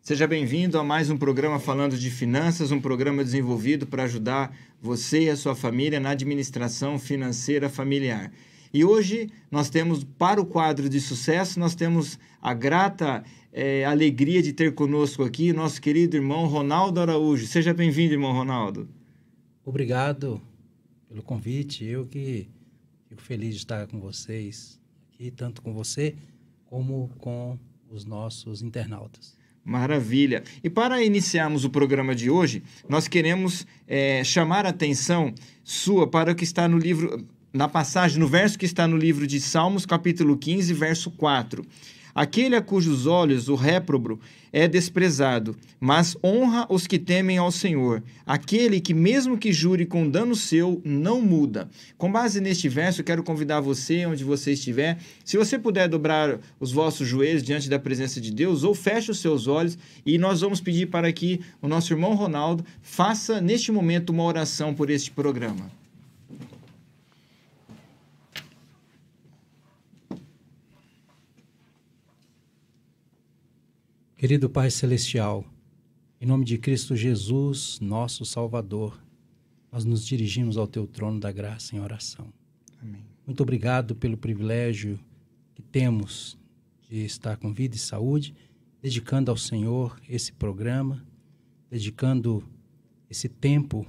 Seja bem-vindo a mais um programa falando de finanças, um programa desenvolvido para ajudar você e a sua família na administração financeira familiar. E hoje nós temos, para o quadro de sucesso, nós temos a grata alegria de ter conosco aqui nosso querido irmão Ronaldo Araújo. Seja bem-vindo, irmão Ronaldo. Obrigado pelo convite. Eu que fico feliz de estar com vocês aqui, tanto com você como com os nossos internautas. Maravilha. E para iniciarmos o programa de hoje, nós queremos chamar a atenção sua para o que está no livro, na passagem, no verso que está no livro de Salmos, capítulo 15, verso 4. Aquele a cujos olhos o réprobo é desprezado, mas honra os que temem ao Senhor. Aquele que, mesmo que jure com dano seu, não muda. Com base neste verso, eu quero convidar você, onde você estiver, se você puder dobrar os vossos joelhos diante da presença de Deus, ou feche os seus olhos, e nós vamos pedir para que o nosso irmão Ronaldo faça, neste momento, uma oração por este programa. Querido Pai Celestial, em nome de Cristo Jesus, nosso Salvador, nós nos dirigimos ao Teu trono da graça em oração. Amém. Muito obrigado pelo privilégio que temos de estar com vida e saúde, dedicando ao Senhor esse programa, dedicando esse tempo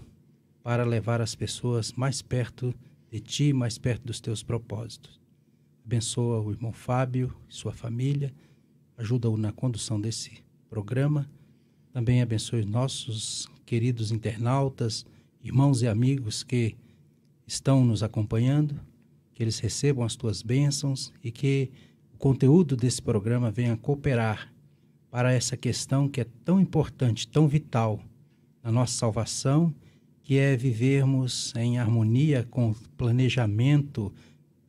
para levar as pessoas mais perto de Ti, mais perto dos Teus propósitos. Abençoa o irmão Fábio e sua família, ajuda-o na condução desse programa. Também abençoe os nossos queridos internautas, irmãos e amigos que estão nos acompanhando, que eles recebam as tuas bênçãos e que o conteúdo desse programa venha cooperar para essa questão que é tão importante, tão vital na nossa salvação, que é vivermos em harmonia com o planejamento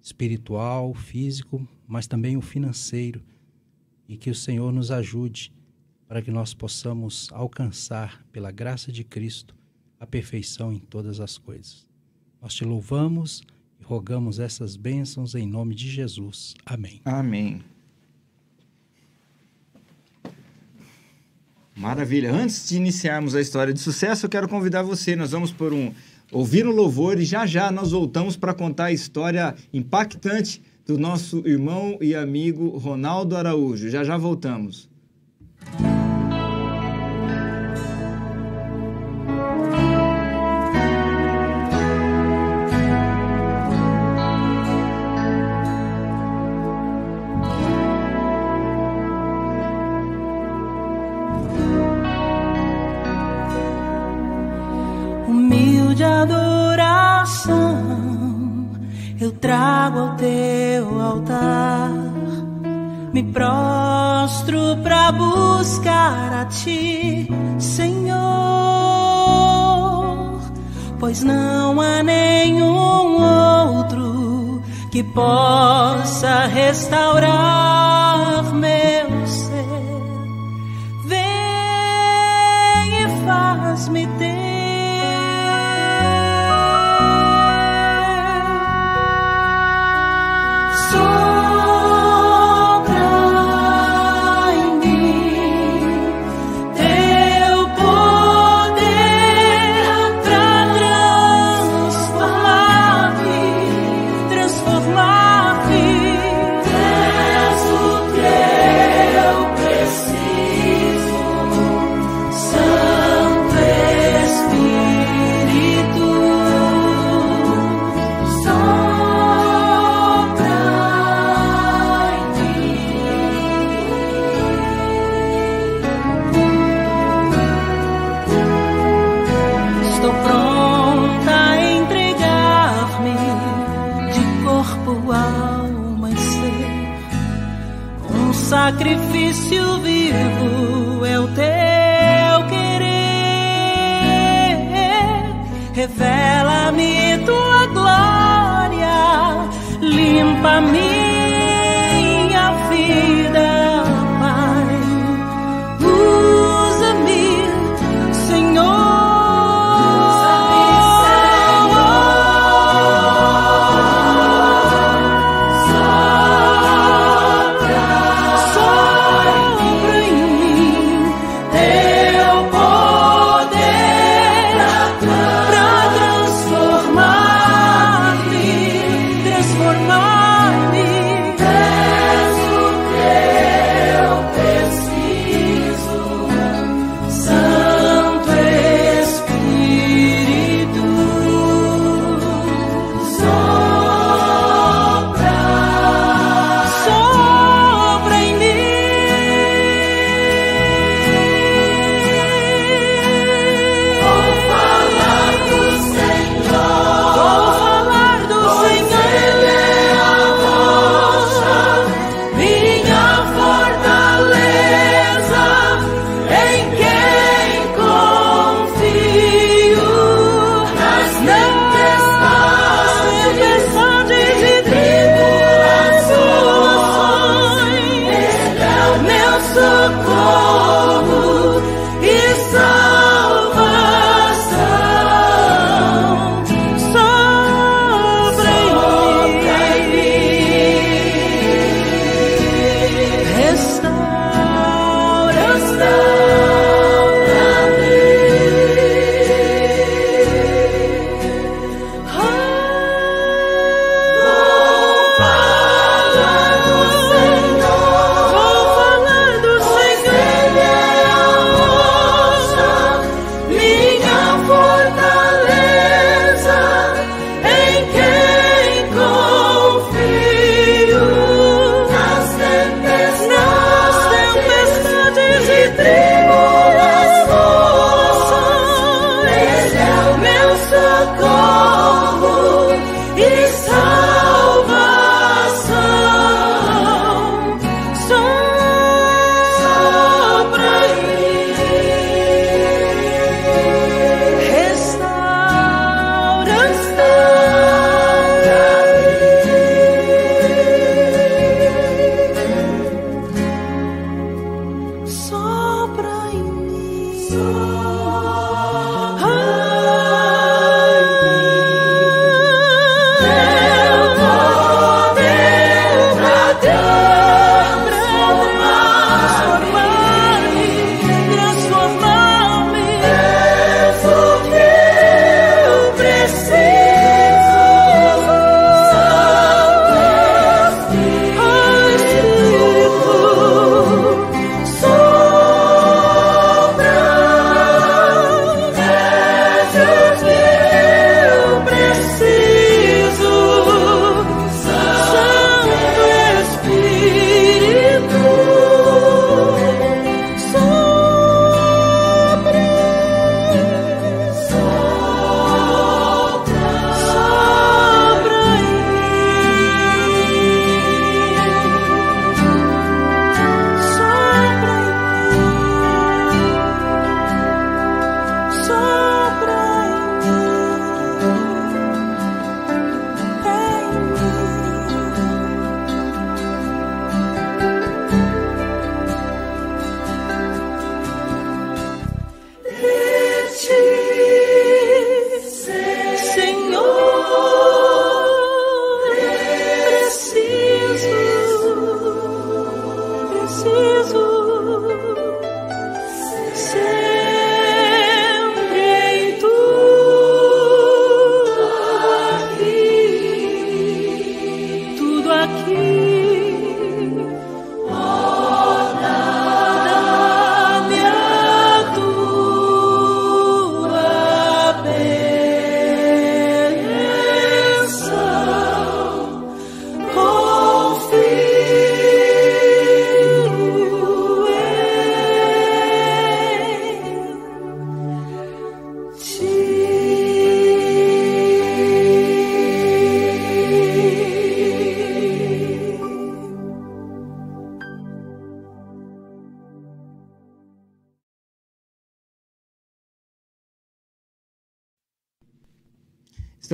espiritual, físico, mas também o financeiro, e que o Senhor nos ajude para que nós possamos alcançar, pela graça de Cristo, a perfeição em todas as coisas. Nós te louvamos e rogamos essas bênçãos em nome de Jesus. Amém. Amém. Maravilha. Antes de iniciarmos a história de sucesso, eu quero convidar você. Nós vamos ouvir um louvor e já nós voltamos para contar a história impactante do nosso irmão e amigo Ronaldo Araújo. Já voltamos. Humilde adoração eu trago ao teu altar, me prostro pra buscar a ti, Senhor, pois não há nenhum outro que possa restaurar meu ser. Vem e faz-me ter. Sacrifício vivo é o teu querer, revela-me tua glória, limpa minha vida, Pai, usa-me, Senhor.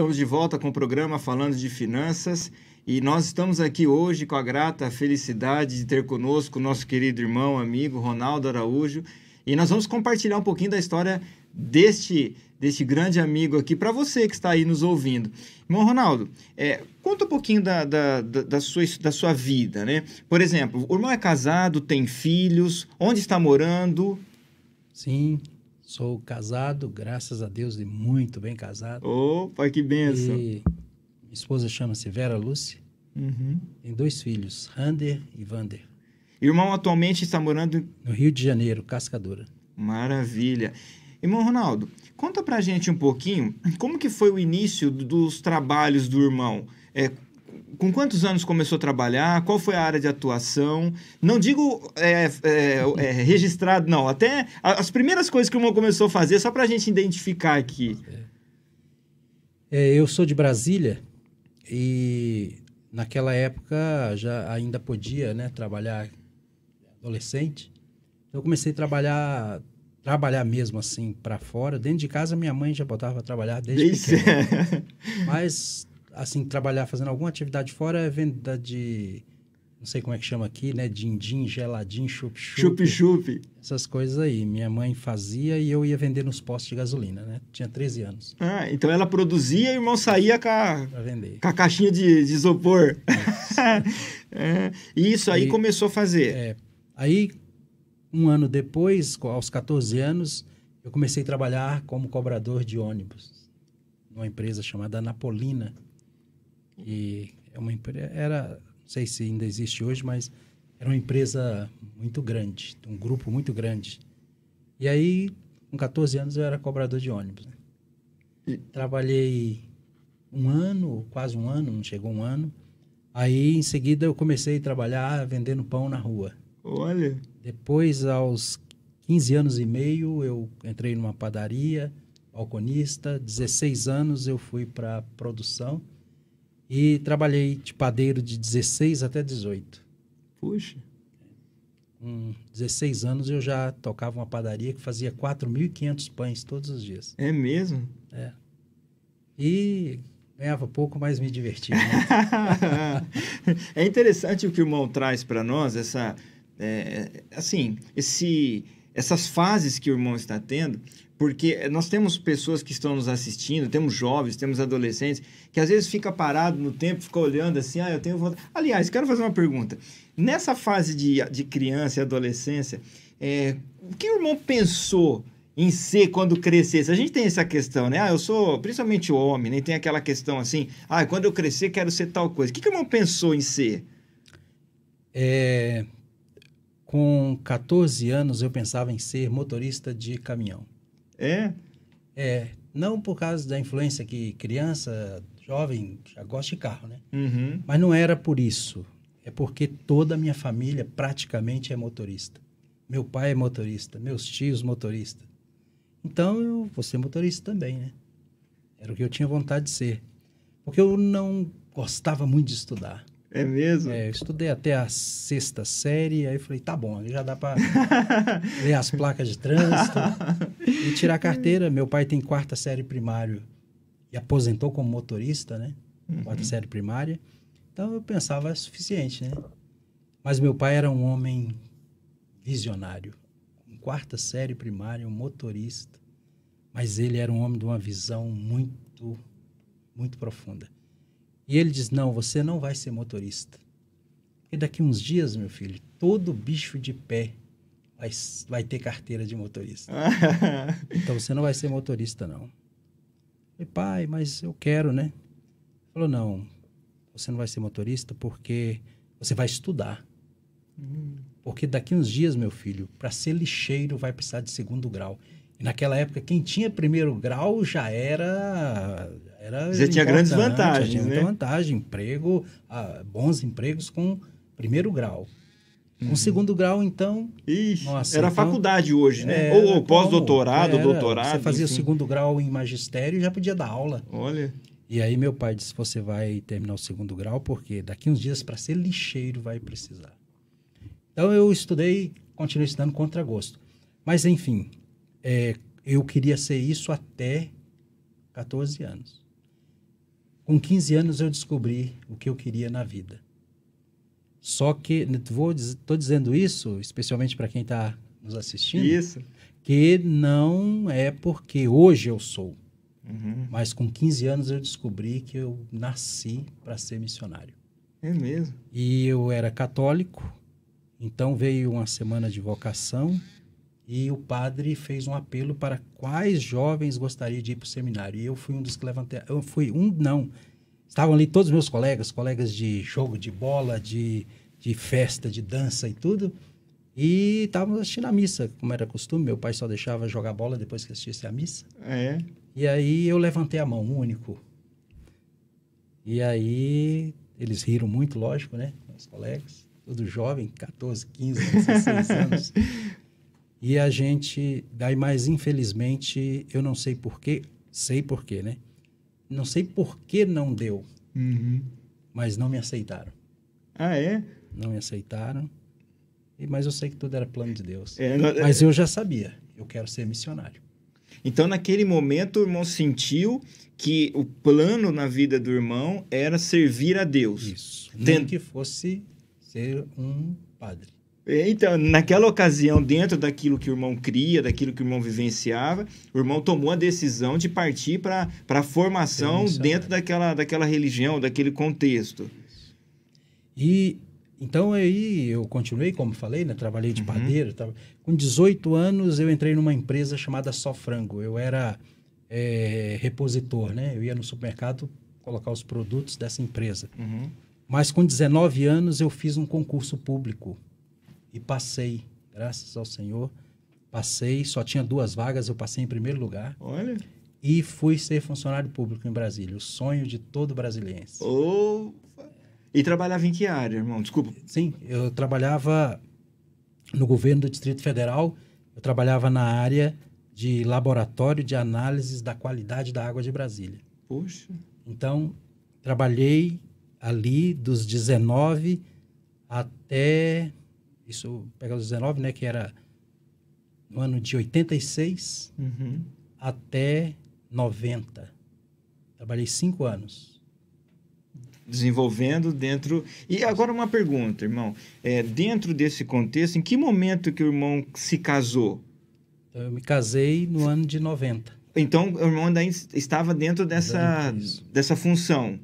Estamos de volta com o programa falando de finanças e nós estamos aqui hoje com a grata felicidade de ter conosco o nosso querido irmão, amigo Ronaldo Araújo, e nós vamos compartilhar um pouquinho da história deste grande amigo aqui para você que está aí nos ouvindo. Irmão Ronaldo, conta um pouquinho da sua vida, né? Por exemplo, o irmão é casado, tem filhos, onde está morando? Sim, sou casado, graças a Deus, e muito bem casado. Opa, que bênção! E minha esposa chama-se Vera Lúcia. Tem 2 filhos, Rander e Vander. Irmão atualmente está morando no Rio de Janeiro, Cascadura. Maravilha! Irmão Ronaldo, conta pra gente um pouquinho como que foi o início dos trabalhos do irmão. Com quantos anos começou a trabalhar? Qual foi a área de atuação? Não digo registrado, não. Até as primeiras coisas que o irmão começou a fazer, só pra gente identificar aqui. Eu sou de Brasília e naquela época já ainda podia, né, trabalhar adolescente. Então eu comecei a trabalhar mesmo assim para fora. Dentro de casa minha mãe já botava para trabalhar desde pequeno. Mas assim, trabalhar fazendo alguma atividade fora é venda de, não sei como é que chama aqui, né, din-din, geladinho, chup-chup. Essas coisas aí. Minha mãe fazia e eu ia vender nos postos de gasolina, né? Tinha 13 anos. Ah, então ela produzia e o irmão saía com a caixinha de isopor. E isso aí começou a fazer. Aí, um ano depois, aos 14 anos, eu comecei a trabalhar como cobrador de ônibus numa empresa chamada Napolina. E é uma empresa, não sei se ainda existe hoje, mas era uma empresa muito grande, um grupo muito grande. E aí, com 14 anos, eu era cobrador de ônibus. Né? Trabalhei um ano, quase um ano, não chegou um ano. Aí, em seguida, eu comecei a trabalhar vendendo pão na rua. Olha! Depois, aos 15 anos e meio, eu entrei numa padaria, balconista. 16 anos, eu fui para produção. E trabalhei de padeiro de 16 até 18. Puxa! Com 16 anos eu já tocava uma padaria que fazia 4.500 pães todos os dias. É mesmo? E ganhava pouco, mas me divertia. Né? É interessante o que o irmão traz para nós, essas fases que o irmão está tendo, porque nós temos pessoas que estão nos assistindo, temos jovens, temos adolescentes, que às vezes fica parado no tempo, fica olhando assim, eu tenho vontade. Aliás, quero fazer uma pergunta. Nessa fase de criança e adolescência, o que o irmão pensou em ser quando crescesse? A gente tem essa questão, né? Eu sou, principalmente o homem, né? Tem aquela questão assim, quando eu crescer quero ser tal coisa. O que o irmão pensou em ser? Com 14 anos eu pensava em ser motorista de caminhão. Não por causa da influência que criança, jovem, já gosta de carro, né? Uhum. Mas não era por isso. É porque toda a minha família praticamente é motorista. Meu pai é motorista, meus tios motoristas. Então eu vou ser motorista também, né? Era o que eu tinha vontade de ser. Porque eu não gostava muito de estudar. É mesmo? Eu estudei até a 6ª série, aí falei, tá bom, já dá para ler as placas de trânsito e tirar a carteira. Meu pai tem 4ª série primário e aposentou como motorista, né? 4ª série primária. Então eu pensava, é suficiente, né? Mas meu pai era um homem visionário. Com 4ª série primária, um motorista. Mas ele era um homem de uma visão muito, muito profunda. E ele diz, não, você não vai ser motorista. E daqui uns dias, meu filho, todo bicho de pé vai ter carteira de motorista. Então você não vai ser motorista, não. Eu falei, pai, mas eu quero, né? Ele falou, não, você não vai ser motorista porque você vai estudar. Porque daqui uns dias, meu filho, para ser lixeiro vai precisar de 2º grau. E naquela época, quem tinha 1º grau já era já tinha grandes vantagens, já tinha né? muita vantagem, emprego, bons empregos com 1º grau. Com 2º grau, então... Ixi, nossa, era então, faculdade hoje, né? Ou pós-doutorado, ou doutorado. Você fazia enfim. 2º grau em magistério e já podia dar aula. Olha. E aí meu pai disse, você vai terminar o 2º grau porque daqui uns dias para ser lixeiro vai precisar. Então eu estudei, continuei estudando contra gosto. Mas enfim, eu queria ser isso até 14 anos. Com 15 anos eu descobri o que eu queria na vida. Só que, estou dizendo isso, especialmente para quem está nos assistindo, Isso. que não é porque hoje eu sou. Uhum. Mas com 15 anos eu descobri que eu nasci para ser missionário. É mesmo. E eu era católico, então veio uma semana de vocação e o padre fez um apelo para quais jovens gostariam de ir para o seminário. E eu fui um dos que levantei. Eu fui um, não. Estavam ali todos os meus colegas de jogo de bola, de festa, de dança e tudo. E estávamos assistindo a missa, como era costume. Meu pai só deixava jogar bola depois que assistisse a missa. É. E aí eu levantei a mão, único. E aí eles riram muito, lógico, né? Meus colegas, tudo jovem, 14, 15, 16 anos. E a gente, daí mais infelizmente, eu não sei porquê, sei porquê, né? Não sei por que não deu, Uhum. mas não me aceitaram. Ah, é? Não me aceitaram, mas eu sei que tudo era plano de Deus. É, Mas eu já sabia, eu quero ser missionário. Então, naquele momento, o irmão sentiu que o plano na vida do irmão era servir a Deus. Isso, nem que fosse ser um padre. Então, naquela ocasião, dentro daquilo que o irmão cria, daquilo que o irmão vivenciava, o irmão tomou a decisão de partir para a formação dentro daquela religião, daquele contexto. E então aí eu continuei, como falei, né? Trabalhei de padeiro. Com 18 anos eu entrei numa empresa chamada Só Frango. Eu era repositor, né? Eu ia no supermercado colocar os produtos dessa empresa. Uhum. Mas com 19 anos eu fiz um concurso público e passei, graças ao Senhor. Passei, só tinha 2 vagas, eu passei em primeiro lugar. Olha. E fui ser funcionário público em Brasília, o sonho de todo brasiliense. E trabalhava em que área, irmão? Desculpa. Sim, eu trabalhava no governo do Distrito Federal, eu trabalhava na área de laboratório de análises da qualidade da água de Brasília. Poxa. Então, trabalhei ali dos 19 até... Isso, pegar os 19, né, que era no ano de 86 até 90. Trabalhei 5 anos. Desenvolvendo dentro... E agora uma pergunta, irmão. Dentro desse contexto, em que momento que o irmão se casou? Então, eu me casei no ano de 90. Então, o irmão ainda estava dentro dessa função.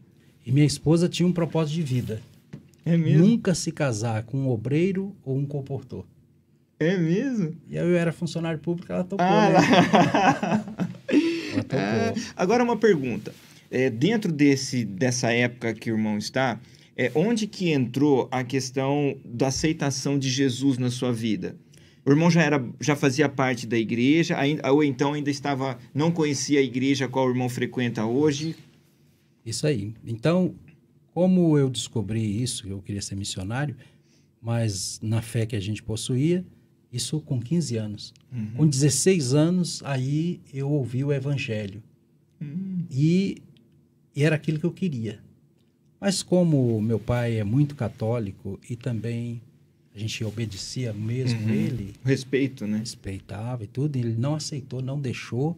E minha esposa tinha um propósito de vida. É mesmo? Nunca se casar com um obreiro ou um comportor. É mesmo? E aí eu era funcionário público, ela topou, Ah, né? lá. Ela topou. Agora uma pergunta. Dentro dessa época que o irmão está, onde que entrou a questão da aceitação de Jesus na sua vida? O irmão já fazia parte da igreja, ou então ainda não conhecia a igreja a qual o irmão frequenta hoje? Isso aí. Então, como eu descobri isso, eu queria ser missionário, mas na fé que a gente possuía, isso com 15 anos. Com 16 anos, aí eu ouvi o evangelho. E era aquilo que eu queria. Mas como meu pai é muito católico e também a gente obedecia mesmo ele... Respeito, né? Respeitava e tudo, e ele não aceitou, não deixou.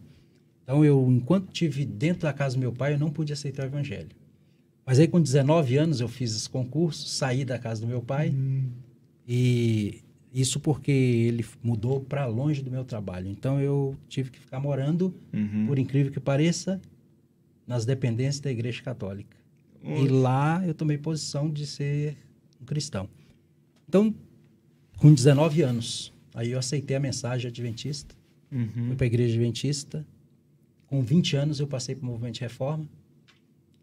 Então, enquanto estive dentro da casa do meu pai, eu não pude aceitar o evangelho. Mas aí, com 19 anos, eu fiz esse concurso, saí da casa do meu pai, e isso porque ele mudou para longe do meu trabalho. Então, eu tive que ficar morando, por incrível que pareça, nas dependências da Igreja Católica. E lá eu tomei posição de ser um cristão. Então, com 19 anos, aí eu aceitei a mensagem adventista, fui para a Igreja Adventista. Com 20 anos, eu passei para o Movimento de Reforma.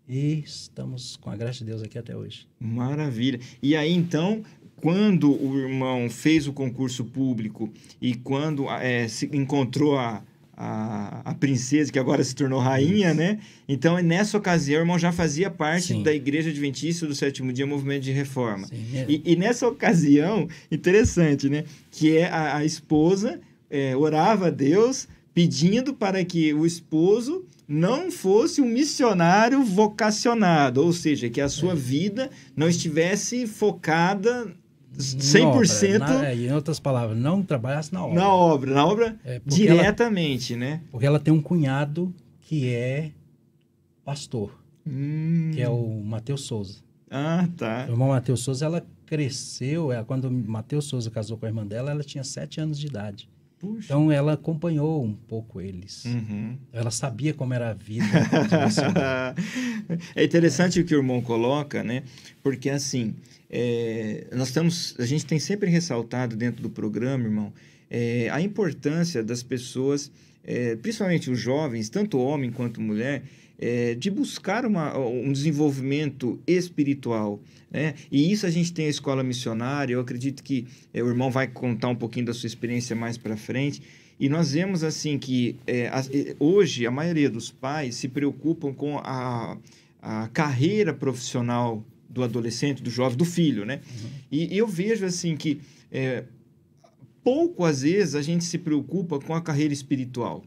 E estamos, com a graça de Deus, aqui até hoje. Maravilha. E aí, então, quando o irmão fez o concurso público e quando se encontrou a princesa, que agora se tornou rainha, né? Então, nessa ocasião, o irmão já fazia parte da Igreja Adventista do Sétimo Dia, Movimento de Reforma. E nessa ocasião, interessante, né? Que a esposa orava a Deus pedindo para que o esposo não fosse um missionário vocacionado, ou seja, que a sua vida não estivesse focada 100%... Em outras palavras, não trabalhasse na obra. Na obra diretamente, né? Porque ela tem um cunhado que é pastor. que é o Matheus Souza. Ah, tá. O irmão Matheus Souza, ela cresceu, quando o Matheus Souza casou com a irmã dela, ela tinha 7 anos de idade. Puxa. Então, ela acompanhou um pouco eles. Uhum. Ela sabia como era a vida. É interessante o que o irmão coloca, né? Porque, assim, a gente tem sempre ressaltado dentro do programa, irmão, a importância das pessoas, principalmente os jovens, tanto homem quanto mulher, de buscar um desenvolvimento espiritual, né? E isso a gente tem a escola missionária. Eu acredito que o irmão vai contar um pouquinho da sua experiência mais para frente. E nós vemos assim que hoje a maioria dos pais se preocupam com a carreira profissional do adolescente, do jovem, do filho, né? Uhum. E eu vejo assim que pouco às vezes a gente se preocupa com a carreira espiritual.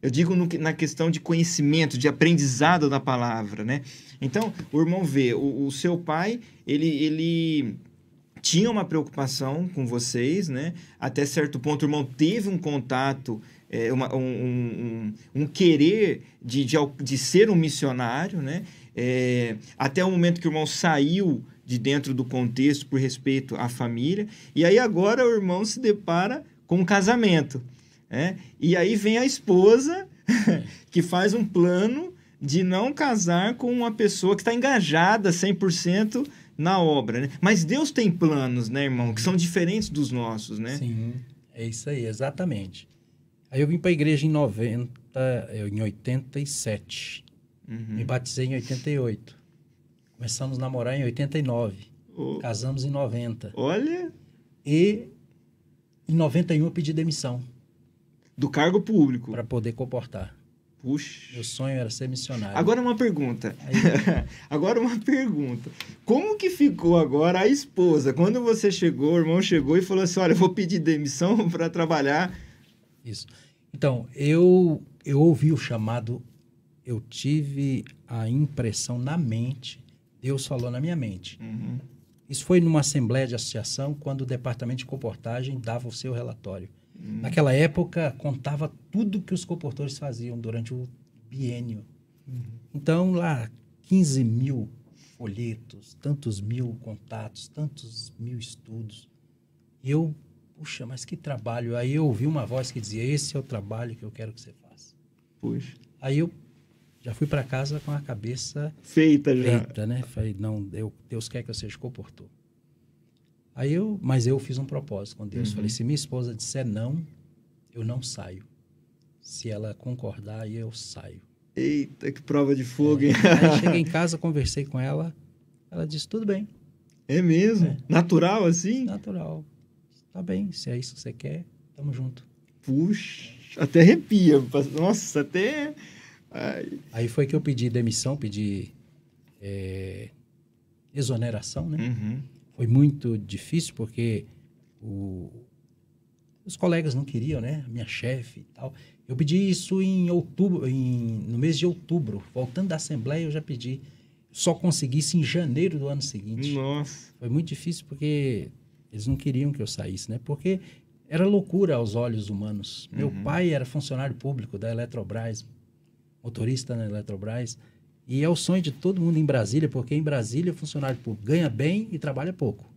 Eu digo na questão de conhecimento, de aprendizado da palavra, né? Então, o irmão vê, o seu pai, ele tinha uma preocupação com vocês, né? Até certo ponto, o irmão teve um contato, um querer de ser um missionário, né? Até o momento que o irmão saiu de dentro do contexto por respeito à família. E aí agora o irmão se depara com um casamento. E aí vem a esposa que faz um plano de não casar com uma pessoa que está engajada 100% na obra, né? Mas Deus tem planos, né, irmão, que são diferentes dos nossos, né? Sim, é isso aí, exatamente. Aí eu vim para a igreja em 87. Uhum. Me batizei em 88. Começamos a namorar em 89. Casamos em 90. Olha! E em 91 eu pedi demissão. Do cargo público. Para poder comportar. Puxa. Meu sonho era ser missionário. Agora uma pergunta. Como que ficou agora a esposa? Quando você chegou, o irmão chegou e falou assim, olha, eu vou pedir demissão para trabalhar. Isso. Então, eu ouvi o chamado, eu tive a impressão na mente, Deus falou na minha mente. Uhum. Isso foi numa assembleia de associação, quando o departamento de comportagem dava o seu relatório. Naquela época, contava tudo que os comportores faziam durante o biênio. Então, lá, 15 mil folhetos, tantos mil contatos, tantos mil estudos. E eu, puxa, mas que trabalho. Aí eu ouvi uma voz que dizia, esse é o trabalho que eu quero que você faça. Puxa. Aí eu já fui para casa com a cabeça feita, né? Falei, não, Deus quer que eu seja comportor. Mas eu fiz um propósito com Deus. Falei, se minha esposa disser não, eu não saio. Se ela concordar, aí eu saio. Eita, que prova de fogo, hein? Aí cheguei em casa, conversei com ela. Ela disse, tudo bem. É mesmo? Natural assim? Natural. Tá bem, se é isso que você quer, tamo junto. Puxa, até arrepia. Nossa, até... Ai. Aí foi que eu pedi demissão, pedi exoneração, né? Uhum. Foi muito difícil porque os colegas não queriam, né? A minha chefe e tal. Eu pedi isso em outubro, no mês de outubro. Voltando da Assembleia, eu já pedi. Só consegui isso em janeiro do ano seguinte. Nossa. Foi muito difícil porque eles não queriam que eu saísse, né? Porque era loucura aos olhos humanos. Meu pai era funcionário público da Eletrobras, motorista na Eletrobras. E é o sonho de todo mundo em Brasília, porque em Brasília o funcionário público ganha bem e trabalha pouco.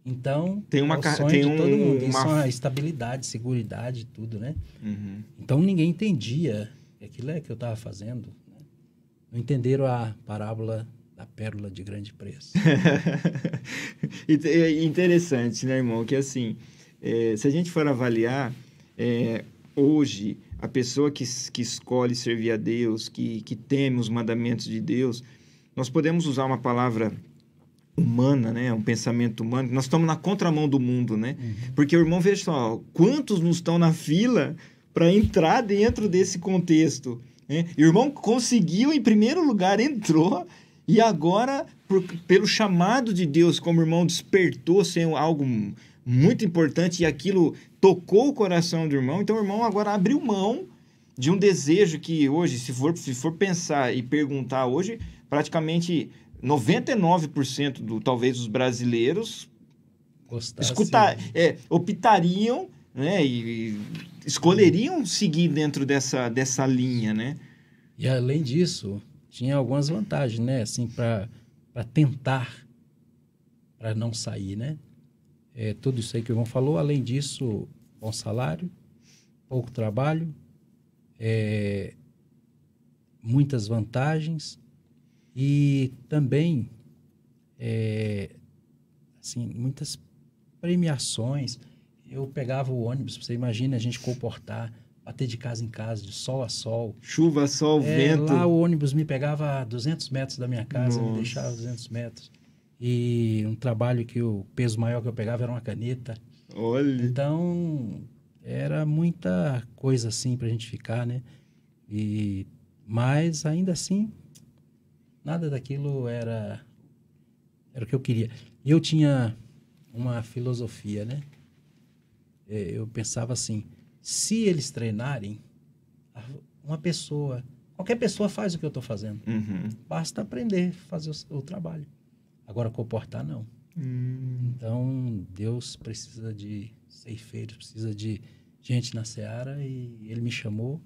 Então, é o sonho de todo mundo. Isso é uma estabilidade, seguridade, tudo, né? Uhum. Então, ninguém entendia que aquilo é que eu estava fazendo. Né? Não entenderam a parábola da pérola de grande preço. Interessante, né, irmão? Que assim, se a gente for avaliar, hoje... A pessoa que escolhe servir a Deus, que teme os mandamentos de Deus, nós podemos usar uma palavra humana, né? Um pensamento humano. Nós estamos na contramão do mundo, né? Uhum. Porque o irmão, veja só, quantos não estão na fila para entrar dentro desse contexto? Né? E o irmão conseguiu, em primeiro lugar, entrou, e agora, pelo chamado de Deus, como o irmão despertou ser algo muito importante, e aquilo tocou o coração do irmão, então o irmão agora abriu mão de um desejo que hoje, se for pensar e perguntar hoje, praticamente 99% talvez dos brasileiros optariam, né, e escolheriam seguir dentro dessa linha, né? E além disso, tinha algumas vantagens, né? Assim, para tentar, para não sair, né? Tudo isso aí que o irmão falou. Além disso, bom salário, pouco trabalho, muitas vantagens e também assim, muitas premiações. Eu pegava o ônibus, você imagina a gente comportar, bater de casa em casa, de sol a sol. Chuva, sol, vento. Lá o ônibus me pegava a 200 metros da minha casa, Nossa. me deixava a 200 metros. E um trabalho que o peso maior que eu pegava era uma caneta. Olha. Então, era muita coisa assim pra gente ficar, né? Mas, ainda assim, nada daquilo era o que eu queria. E eu tinha uma filosofia, né? Eu pensava assim, se eles treinarem, qualquer pessoa faz o que eu estou fazendo. Uhum. Basta aprender a fazer o trabalho. Agora, comportar, não. Então, Deus precisa de ceifeiros, precisa de gente na seara e Ele me chamou.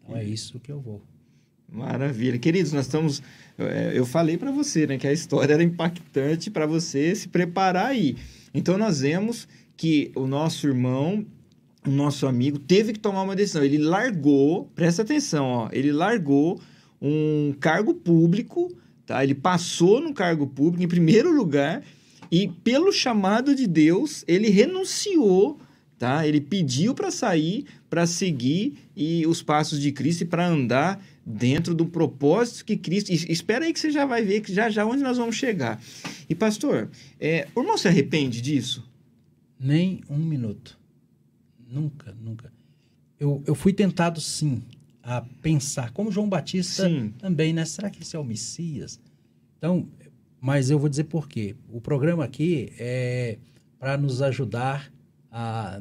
Então, é isso que eu vou. Maravilha. Queridos, nós estamos... Eu falei para você, né, que a história era impactante para você se preparar aí. Então, nós vemos que o nosso irmão, o nosso amigo, teve que tomar uma decisão. Ele largou, presta atenção, ó, ele largou um cargo público, tá? Ele passou no cargo público em primeiro lugar e, pelo chamado de Deus, ele renunciou, tá? Ele pediu para sair, para seguir os passos de Cristo e para andar dentro do propósito que Cristo... Espera aí que você já vai ver que já onde nós vamos chegar. E, pastor, o irmão se arrepende disso? Nem um minuto. Nunca, nunca. Eu fui tentado, sim, a pensar, como João Batista também, né? Será que esse é o Messias? Então, mas eu vou dizer por quê. O programa aqui é para nos ajudar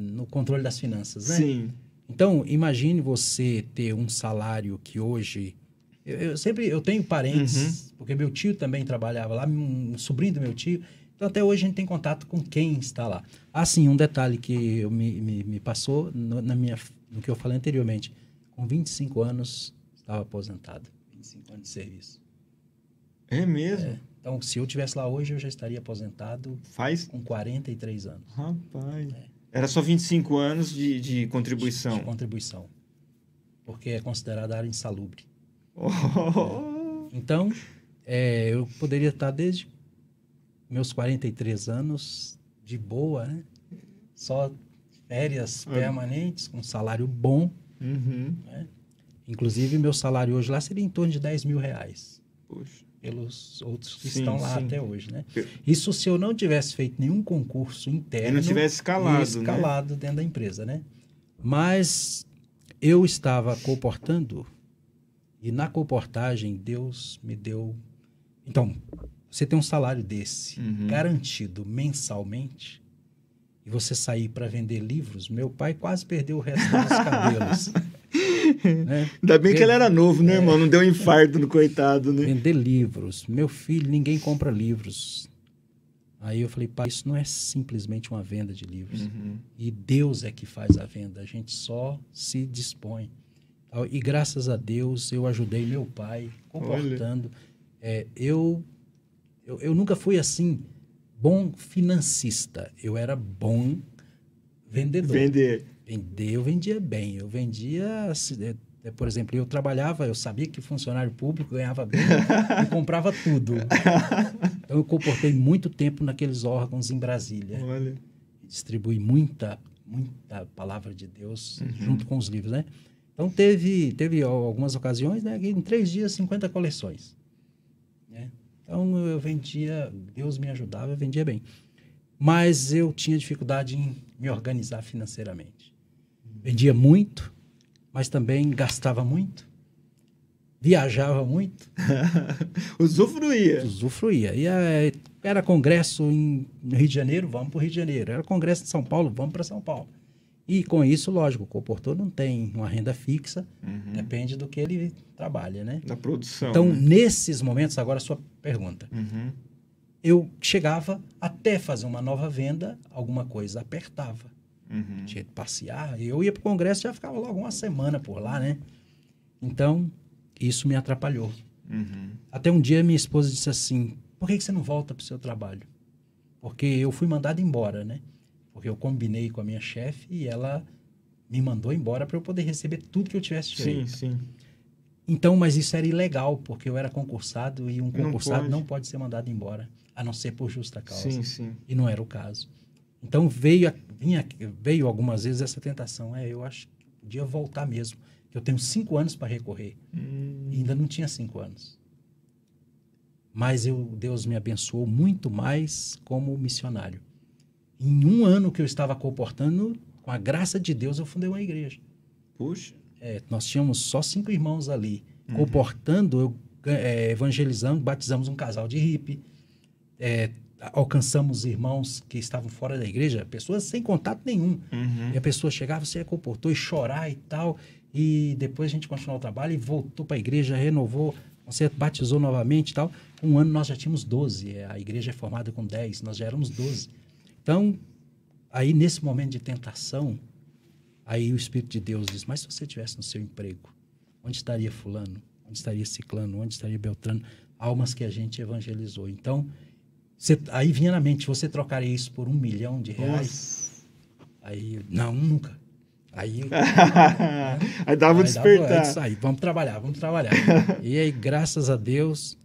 no controle das finanças, né? Sim. Então, imagine você ter um salário que hoje... Eu tenho parentes, porque meu tio também trabalhava lá, um sobrinho do meu tio. Então, até hoje a gente tem contato com quem está lá. Sim, um detalhe que me passou no que eu falei anteriormente. Com 25 anos, estava aposentado. 25 anos de serviço. É mesmo? Então, se eu estivesse lá hoje, eu já estaria aposentado com 43 anos. Rapaz. Era só 25 anos de contribuição. De contribuição. Porque é considerada área insalubre. Então, eu poderia estar desde meus 43 anos de boa, né? Só férias permanentes, com salário bom. Né? Inclusive, meu salário hoje lá seria em torno de R$10.000. Poxa. Pelos outros que estão lá até hoje, né? Eu... Isso se eu não tivesse feito nenhum concurso interno... E não tivesse escalado, dentro da empresa, né? Mas eu estava comportando e na comportagem Deus me deu... Então, você tem um salário desse garantido mensalmente e você sair para vender livros, meu pai quase perdeu o resto dos cabelos. Né? Ainda bem que ele era novo, né, irmão? Não deu um infarto no coitado, né? Vender livros. Meu filho, ninguém compra livros. Aí eu falei, pai, isso não é simplesmente uma venda de livros. E Deus é que faz a venda. A gente só se dispõe. E graças a Deus eu ajudei meu pai comportando. Eu nunca fui assim, bom financista. Eu era bom vendedor. Eu vendia bem. Eu vendia, por exemplo, eu trabalhava, eu sabia que funcionário público ganhava bem e comprava tudo. Então, eu comportei muito tempo naqueles órgãos em Brasília. Olha. Distribuí muita palavra de Deus junto com os livros, né? Então, teve algumas ocasiões, né, que em 3 dias, 50 coleções. Né? Então, eu vendia, Deus me ajudava, eu vendia bem. Mas eu tinha dificuldade em me organizar financeiramente. Vendia muito, mas também gastava muito, viajava muito. Usufruía. E era congresso no Rio de Janeiro, vamos para o Rio de Janeiro. Era congresso de São Paulo, vamos para São Paulo. E com isso, lógico, o comportor não tem uma renda fixa, depende do que ele trabalha, né? Da produção. Então, né? Nesses momentos, agora a sua pergunta. Eu chegava até fazer uma nova venda, alguma coisa apertava. Tinha que passear. Eu ia para o congresso e já ficava logo uma semana por lá, né? Então, isso me atrapalhou. Até um dia minha esposa disse assim, por que você não volta para o seu trabalho? Porque eu fui mandado embora, né? Porque eu combinei com a minha chefe e ela me mandou embora para eu poder receber tudo que eu tivesse direito. Sim. Então, mas isso era ilegal, porque eu era concursado e um Não concursado não pode. pode ser mandado embora, a não ser por justa causa. Sim. E não era o caso. Então, veio algumas vezes essa tentação. Eu acho que podia voltar mesmo, que eu tenho 5 anos para recorrer. E ainda não tinha 5 anos. Mas Deus me abençoou muito mais como missionário. Em 1 ano que eu estava comportando, com a graça de Deus, eu fundei uma igreja. Puxa. Nós tínhamos só 5 irmãos ali. Comportando, evangelizando, batizamos um casal de hippie. Alcançamos irmãos que estavam fora da igreja, pessoas sem contato nenhum. E a pessoa chegava, você comportou e chorar e tal. E depois a gente continuou o trabalho e voltou para a igreja, renovou, você batizou novamente e tal. 1 ano nós já tínhamos 12. A igreja é formada com 10, nós já éramos 12. Então, aí nesse momento de tentação, aí o Espírito de Deus diz, mas se você estivesse no seu emprego, onde estaria fulano? Onde estaria ciclano? Onde estaria beltrano? Almas que a gente evangelizou. Então, aí vinha na mente, você trocaria isso por R$1 milhão? Nossa. Aí, não, nunca. Aí dava um despertar. Isso aí, vamos trabalhar. E aí, graças a Deus,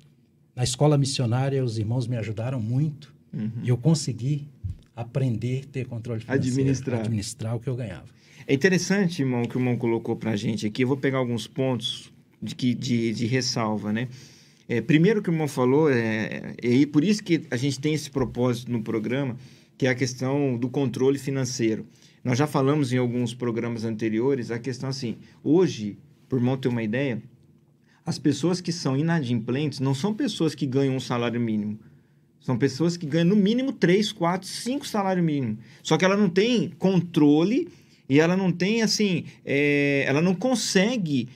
na escola missionária, os irmãos me ajudaram muito. E eu consegui aprender, ter controle financeiro, administrar o que eu ganhava. É interessante, irmão, que o irmão colocou pra gente aqui. Eu vou pegar alguns pontos de ressalva, né? Primeiro que o irmão falou, e por isso que a gente tem esse propósito no programa, que é a questão do controle financeiro. Nós já falamos em alguns programas anteriores a questão assim, hoje, por irmão ter uma ideia, as pessoas que são inadimplentes não são pessoas que ganham um salário mínimo. São pessoas que ganham no mínimo 3, 4, 5 salários mínimos. Só que ela não tem controle e ela não tem, assim, ela não consegue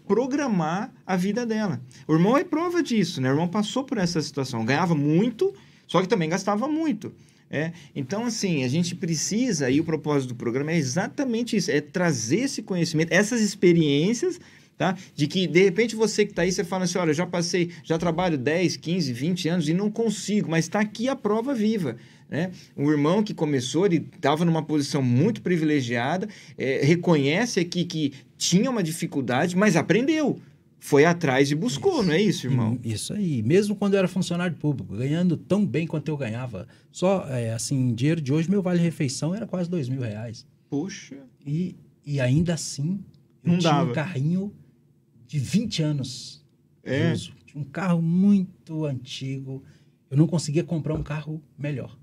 programar a vida dela. O irmão é prova disso, né? O irmão passou por essa situação. Ganhava muito, só que também gastava muito. Então, assim, a gente precisa, e o propósito do programa é exatamente isso, é trazer esse conhecimento, essas experiências, tá? De que, de repente, você que está aí, você fala assim, olha, já trabalho 10, 15, 20 anos e não consigo, mas está aqui a prova viva, né? Um irmão que começou, ele estava numa posição muito privilegiada, reconhece aqui que tinha uma dificuldade, mas aprendeu. Foi atrás e buscou, não é isso, irmão? Isso aí. Mesmo quando eu era funcionário público, ganhando tão bem quanto eu ganhava. Só, assim, dinheiro de hoje, meu vale-refeição era quase R$2.000. Poxa. E ainda assim, eu tinha um carrinho de 20 anos de uso. Tinha um carro muito antigo. Eu não conseguia comprar um carro melhor.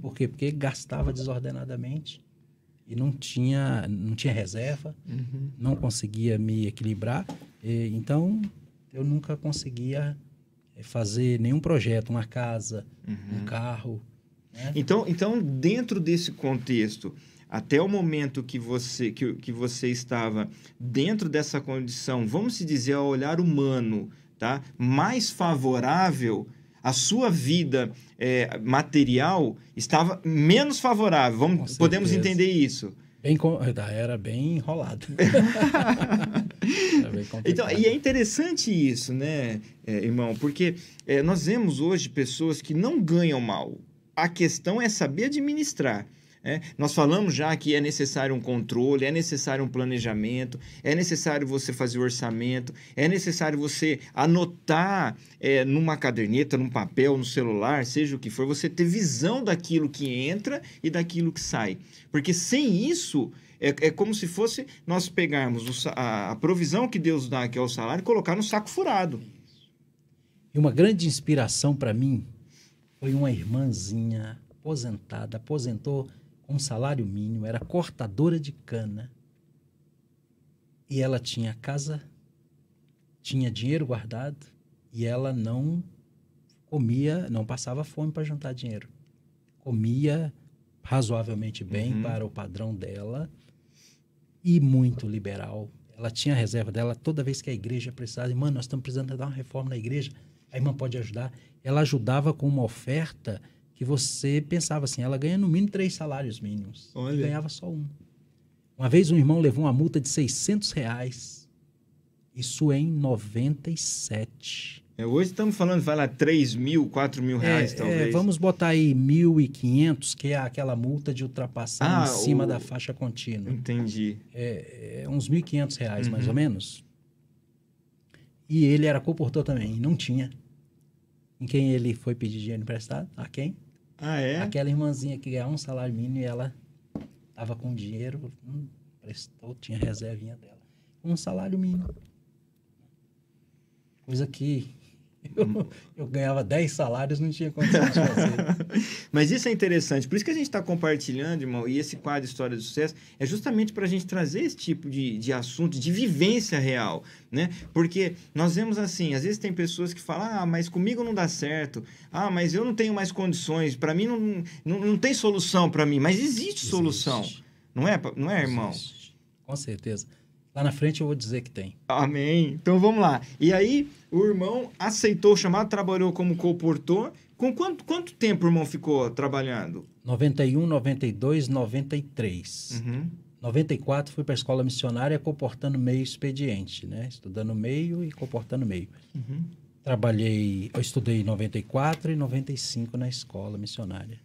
Por quê? Porque gastava desordenadamente e não tinha reserva, não conseguia me equilibrar. Então, eu nunca conseguia fazer nenhum projeto, uma casa, um carro. Né? Então, dentro desse contexto, até o momento que você estava dentro dessa condição, vamos se dizer, ao olhar humano, tá? Mais favorável, a sua vida material estava menos favorável. Podemos entender isso? Era bem enrolado. Era bem complicado. Então, e é interessante isso, né, irmão? Porque nós vemos hoje pessoas que não ganham mal. A questão é saber administrar. Nós falamos já que é necessário um controle, é necessário um planejamento, é necessário você fazer o orçamento, é necessário você anotar numa caderneta, num papel, no celular, seja o que for, você ter visão daquilo que entra e daquilo que sai. Porque sem isso, é como se fosse nós pegarmos a provisão que Deus dá, que é o salário, e colocar no saco furado. E uma grande inspiração para mim foi uma irmãzinha aposentou com um salário mínimo, era cortadora de cana. E ela tinha casa, tinha dinheiro guardado, e ela não comia, não passava fome para juntar dinheiro. Comia razoavelmente bem para o padrão dela e muito liberal. Ela tinha a reserva dela toda vez que a igreja precisava. Mano, nós estamos precisando dar uma reforma na igreja. A irmã pode ajudar. Ela ajudava com uma oferta que você pensava assim, ela ganha no mínimo 3 salários mínimos. Olha. E ganhava só um. Uma vez um irmão levou uma multa de R$600 Isso em 97. Hoje estamos falando, vai lá, 3 mil, 4 mil reais, talvez. Vamos botar aí 1.500, que é aquela multa de ultrapassar em cima da faixa contínua. Entendi. Uns 1.500 reais, mais ou menos. E ele era comportor também, e não tinha. Em quem ele foi pedir dinheiro emprestado? A quem? Ah, é? Aquela irmãzinha que ganhava um salário mínimo e ela estava com dinheiro, prestou, tinha reservinha dela. Um salário mínimo. Coisa que eu ganhava 10 salários, não tinha condição de fazer. Mas isso é interessante. Por isso que a gente está compartilhando, irmão, e esse quadro História de Sucesso é justamente para a gente trazer esse tipo de assunto, de vivência real, né? Porque nós vemos assim, às vezes tem pessoas que falam, mas comigo não dá certo. Mas eu não tenho mais condições. Para mim não tem solução para mim. Mas existe solução. Não é, irmão? Existe. Com certeza. Lá na frente eu vou dizer que tem. Amém. Então vamos lá. E aí, o irmão aceitou o chamado, trabalhou como comportor. Com quanto tempo o irmão ficou trabalhando? 91, 92, 93. 94 fui para a escola missionária comportando meio expediente, né? Estudando meio e comportando meio. Eu estudei em 94 e 95 na escola missionária.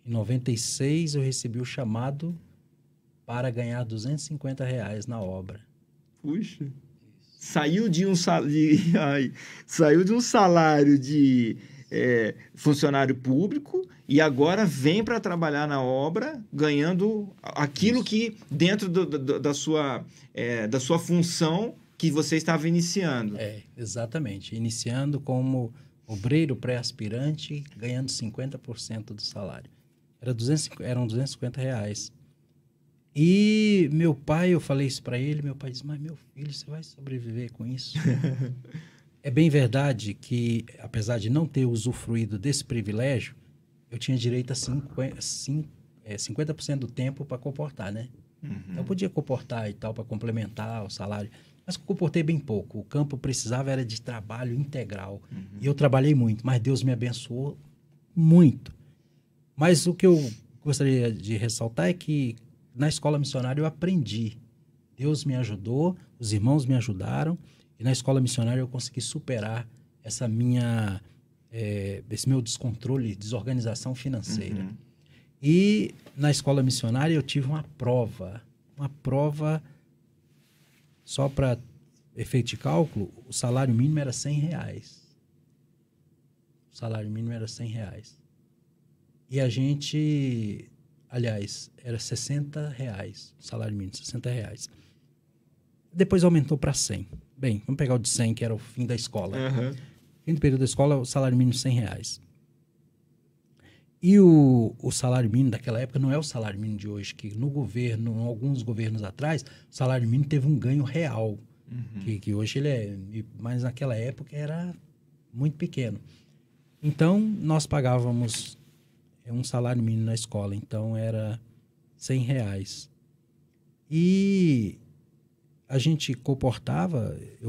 Em 96 eu recebi o chamado para ganhar R$250 na obra. Puxa. Saiu de um salário de funcionário público e agora vem para trabalhar na obra ganhando aquilo que dentro da sua função que você estava iniciando. Exatamente. Iniciando como obreiro pré-aspirante, ganhando 50% do salário. Eram R$250. E meu pai, eu falei isso para ele, meu pai disse, mas meu filho, você vai sobreviver com isso? É bem verdade que, apesar de não ter usufruído desse privilégio, eu tinha direito a 50% do tempo para comportar, né? Então, eu podia comportar e tal, para complementar o salário, mas eu comportei bem pouco. O campo precisava era de trabalho integral. E eu trabalhei muito, mas Deus me abençoou muito. Mas o que eu gostaria de ressaltar é que na escola missionária eu aprendi. Deus me ajudou, os irmãos me ajudaram, e na escola missionária eu consegui superar esse meu descontrole, desorganização financeira. E na escola missionária eu tive uma prova, só para efeito de cálculo, o salário mínimo era R$100. O salário mínimo era R$100. E a gente... Aliás, era R$60, o salário mínimo, R$60. Depois aumentou para 100. Bem, vamos pegar o de 100, que era o fim da escola. Fim do período da escola, o salário mínimo R$100. E o salário mínimo daquela época não é o salário mínimo de hoje, que no governo, em alguns governos atrás, o salário mínimo teve um ganho real. Que hoje ele mas naquela época era muito pequeno. Então, nós pagávamos um salário mínimo na escola, então era R$100. E a gente eu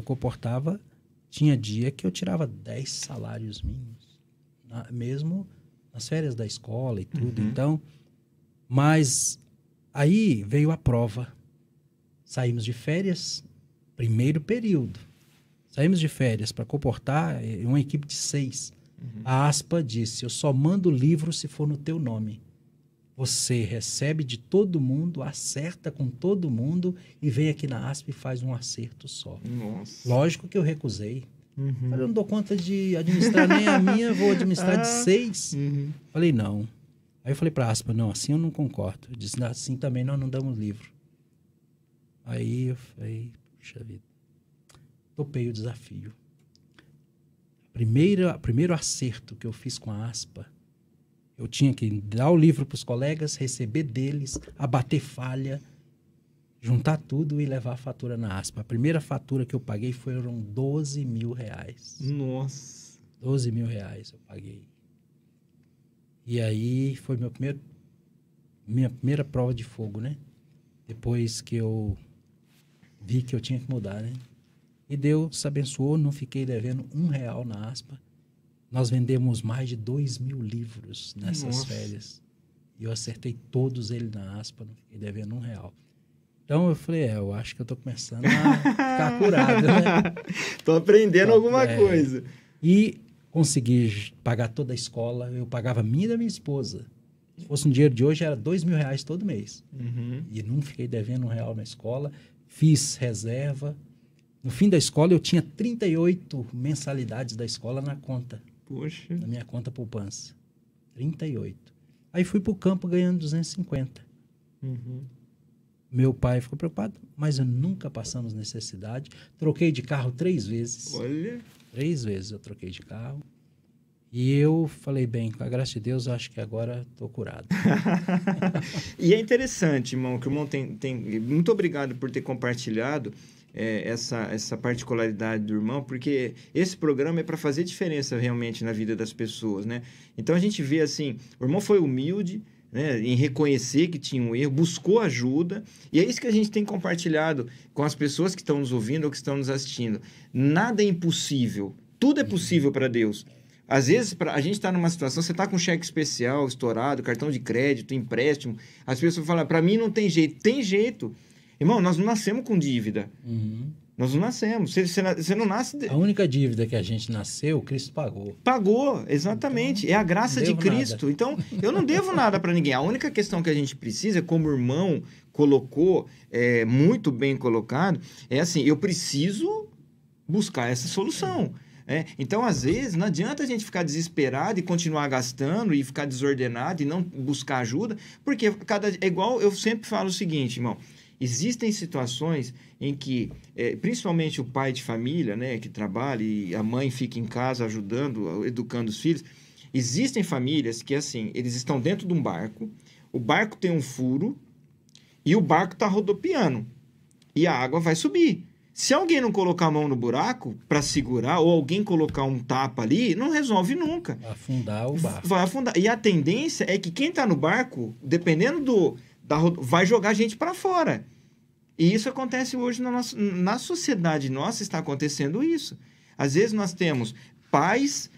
comportava, tinha dia que eu tirava 10 salários mínimos, mesmo nas férias da escola e tudo. Então, mas aí veio a prova. Saímos de férias, primeiro período. Saímos de férias para comportar uma equipe de 6. A ASPA disse, eu só mando o livro se for no teu nome. Você recebe de todo mundo, acerta com todo mundo e vem aqui na ASPA e faz um acerto só. Nossa. Lógico que eu recusei. Falei, eu não dou conta de administrar nem a minha, vou administrar de 6. Falei, não. Aí eu falei para a ASPA, não, assim eu não concordo. Eu disse, assim também nós não damos livro. Aí eu falei, puxa vida, topei o desafio. Primeiro acerto que eu fiz com a ASPA, eu tinha que dar o livro para os colegas, receber deles, abater falha, juntar tudo e levar a fatura na ASPA. A primeira fatura que eu paguei foram R$12 mil. Nossa! R$12 mil eu paguei. E aí foi minha primeira prova de fogo, né? Depois que eu vi que eu tinha que mudar, né? E Deus abençoou, não fiquei devendo R$1 na ASPA. Nós vendemos mais de 2.000 livros nessas férias. E eu acertei todos eles na ASPA, não fiquei devendo R$1. Então eu falei, eu acho que eu tô começando a ficar curado, né? Tô aprendendo alguma coisa. E consegui pagar toda a escola, eu pagava a minha e da minha esposa. Se fosse um dinheiro de hoje, era R$2.000 todo mês. E não fiquei devendo R$1 na escola, fiz reserva. No fim da escola, eu tinha 38 mensalidades da escola na conta. Poxa. Na minha conta poupança. 38. Aí fui pro campo ganhando 250. Meu pai ficou preocupado, mas eu nunca passamos necessidade. Troquei de carro 3 vezes. Olha. 3 vezes eu troquei de carro. E eu falei, bem, com a graça de Deus, acho que agora estou curado. E é interessante, irmão, que o irmão tem... Muito obrigado por ter compartilhado essa particularidade do irmão, porque esse programa é para fazer diferença realmente na vida das pessoas, né? Então a gente vê assim, o irmão foi humilde, né, em reconhecer que tinha um erro, buscou ajuda, e é isso que a gente tem compartilhado com as pessoas que estão nos ouvindo ou que estão nos assistindo. Nada é impossível, tudo é possível para Deus. Às vezes, a gente está numa situação, você está com cheque especial estourado, cartão de crédito, empréstimo, as pessoas falam, para mim não tem jeito. Tem jeito. Irmão, nós não nascemos com dívida. Nós não nascemos. Você não nasce... A única dívida que a gente nasceu, Cristo pagou. Pagou, exatamente. Então, é a graça de Cristo. Nada. Então, eu não devo nada para ninguém. A única questão que a gente precisa, como o irmão colocou, muito bem colocado, é assim, eu preciso buscar essa solução. Então, às vezes, não adianta a gente ficar desesperado e continuar gastando e ficar desordenado e não buscar ajuda, porque é igual eu sempre falo o seguinte, irmão, existem situações em que, principalmente o pai de família, né, que trabalha e a mãe fica em casa ajudando, educando os filhos, existem famílias que, assim, eles estão dentro de um barco, o barco tem um furo e o barco está rodopiando e a água vai subir. Se alguém não colocar a mão no buraco para segurar, ou alguém colocar um tapa ali, não resolve nunca. Vai afundar o barco. Vai afundar. E a tendência é que quem está no barco, dependendo vai jogar a gente para fora. E isso acontece hoje na sociedade nossa, está acontecendo isso. Às vezes nós temos pais,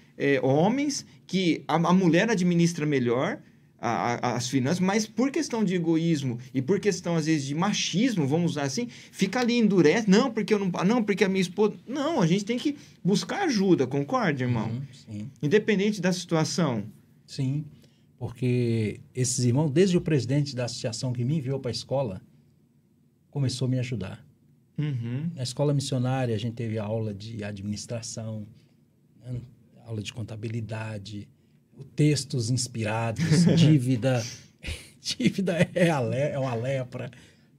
homens, que a mulher administra melhor as finanças, mas por questão de egoísmo e por questão, às vezes, de machismo, vamos usar assim, fica ali, endurece. Não, porque eu não, porque a minha esposa... Não, a gente tem que buscar ajuda, concorda, irmão? Sim. Independente da situação. Sim, porque esses irmãos, desde o presidente da associação que me enviou para a escola, começou a me ajudar. Na escola missionária, a gente teve aula de administração, aula de contabilidade, textos inspirados, dívida é uma lepra,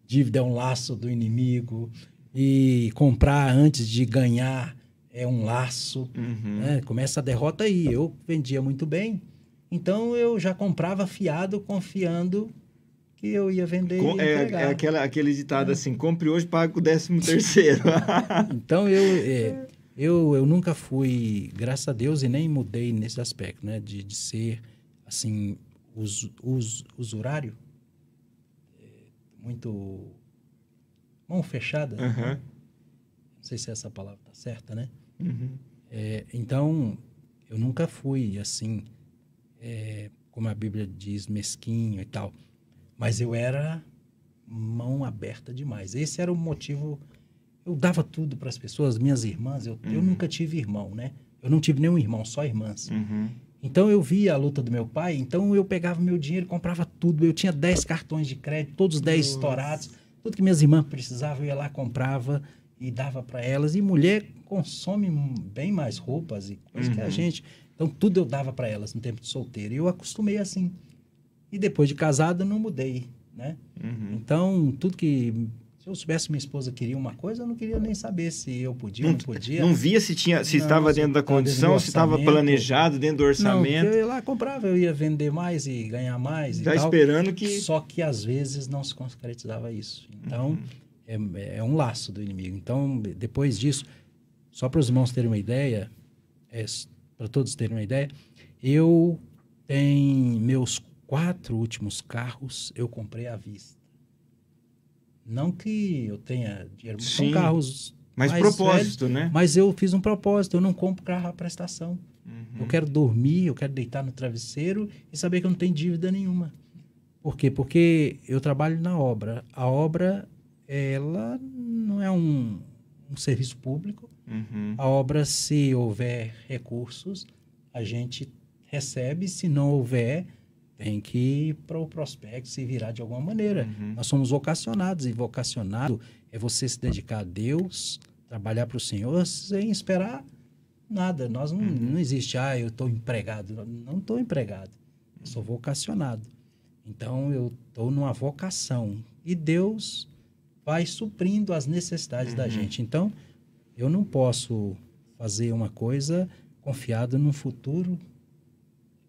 dívida é um laço do inimigo, e comprar antes de ganhar é um laço. Né? Começa a derrota aí. Eu vendia muito bem, então eu já comprava fiado, confiando que eu ia vender e entregar. Aquele ditado assim, compre hoje, pague com o 13º. Então eu nunca fui, graças a Deus, e nem mudei nesse aspecto, né? De ser, assim, usurário. Muito mão fechada. Né? Não sei se essa palavra está certa, né? Então, eu nunca fui, assim, como a Bíblia diz, mesquinho e tal. Mas eu era mão aberta demais. Esse era o motivo... Eu dava tudo para as pessoas, minhas irmãs. Eu nunca tive irmão, né? Eu não tive nenhum irmão, só irmãs. Então, eu via a luta do meu pai. Então, eu pegava meu dinheiro e comprava tudo. Eu tinha 10 cartões de crédito, todos 10 estourados. Tudo que minhas irmãs precisavam, eu ia lá, comprava e dava para elas. E mulher consome bem mais roupas e coisas que a gente... Então, tudo eu dava para elas no tempo de solteiro. E eu acostumei assim. E depois de casado, eu não mudei, né? Então, tudo que... Se eu soubesse que minha esposa queria uma coisa, eu não queria nem saber se eu podia ou não podia. Não via se estava dentro da condição, se estava planejado dentro do orçamento. Não, eu ia lá, comprava, eu ia vender mais e ganhar mais e tal. Esperando que... Só que, às vezes, não se concretizava isso. Então, é um laço do inimigo. Então, depois disso, só para os irmãos terem uma ideia, para todos terem uma ideia, eu tenho meus 4 últimos carros, eu comprei à vista. Não que eu tenha dinheiro, são carros mas mais propósito, velhos, né? Mas eu fiz um propósito, eu não compro carro à prestação. Eu quero dormir, eu quero deitar no travesseiro e saber que eu não tenho dívida nenhuma. Por quê? Porque eu trabalho na obra. A obra ela não é um serviço público. Uhum. A obra, se houver recursos, a gente recebe. Se não houver, tem que ir para o prospecto, se virar de alguma maneira. Nós somos vocacionados, e vocacionado é você se dedicar a Deus, trabalhar para o Senhor sem esperar nada. Nós não existe, eu estou empregado. Não estou empregado, eu sou vocacionado. Então, eu estou numa vocação. E Deus vai suprindo as necessidades da gente. Então, eu não posso fazer uma coisa confiado no futuro.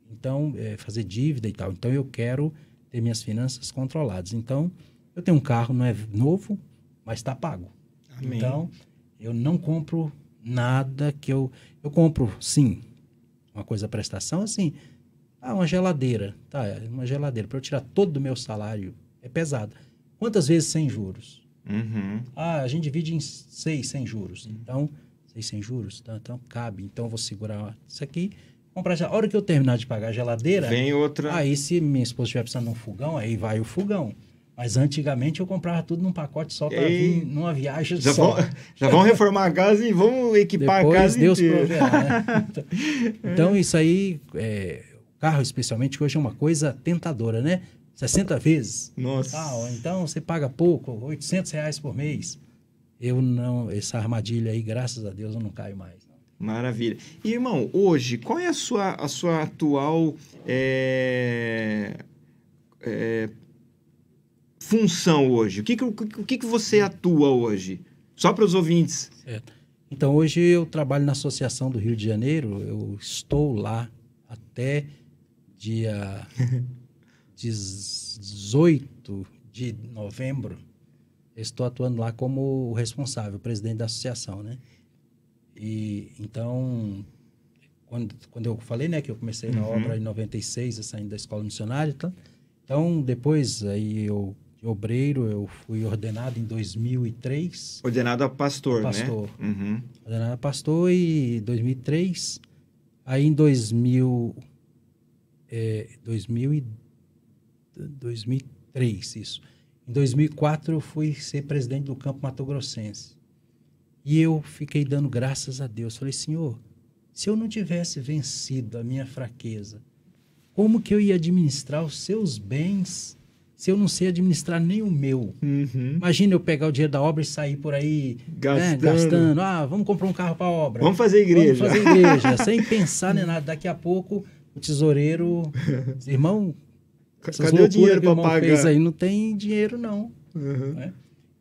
Então, fazer dívida e tal. Então, eu quero ter minhas finanças controladas. Então, eu tenho um carro, não é novo, mas está pago. Amém. Então, eu não compro nada que eu compro, sim, uma coisa prestação, assim, uma geladeira. Tá, uma geladeira. Para eu tirar todo o meu salário, é pesado. Quantas vezes sem juros? Uhum. A gente divide em 6 sem juros. Então, 6 sem juros, então cabe. Então, eu vou segurar isso aqui, comprar já. A hora que eu terminar de pagar a geladeira, Vem outra. aí se minha esposa estiver precisando de um fogão, aí vai o fogão. Mas antigamente eu comprava tudo num pacote só para vir numa viagem só. Já vão reformar a casa e vamos equipar Depois a casa Deus inteira. proverá, né? Então, isso aí, o carro especialmente, hoje é uma coisa tentadora, né? 60 vezes. Nossa. Então, você paga pouco, R$800 por mês. Eu não, essa armadilha aí, graças a Deus, eu não caio mais. Não. Maravilha. E, irmão, hoje, qual é a sua atual função hoje? O que você atua hoje? Só para os ouvintes. Certo. Então, hoje eu trabalho na Associação do Rio de Janeiro. Eu estou lá até dia 18 de novembro. Eu estou atuando lá como o responsável, o presidente da associação, né? E, então, quando eu falei, né, que eu comecei na obra em 96, saindo da escola missionária, então depois aí eu obreiro, eu fui ordenado em 2003. Ordenado a pastor, pastor, né? Uhum. Ordenado a pastor em 2003. Aí em 2003, isso. Em 2004 eu fui ser presidente do Campo Mato Grossense. E eu fiquei dando graças a Deus. Falei, Senhor, se eu não tivesse vencido a minha fraqueza, como que eu ia administrar os seus bens se eu não sei administrar nem o meu? Imagina eu pegar o dinheiro da obra e sair por aí gastando. Vamos comprar um carro para a obra. Vamos fazer igreja. Sem pensar nem nada. Daqui a pouco o tesoureiro diz, irmão, cadê o dinheiro para pagar? Fez aí, não tem dinheiro não. Né?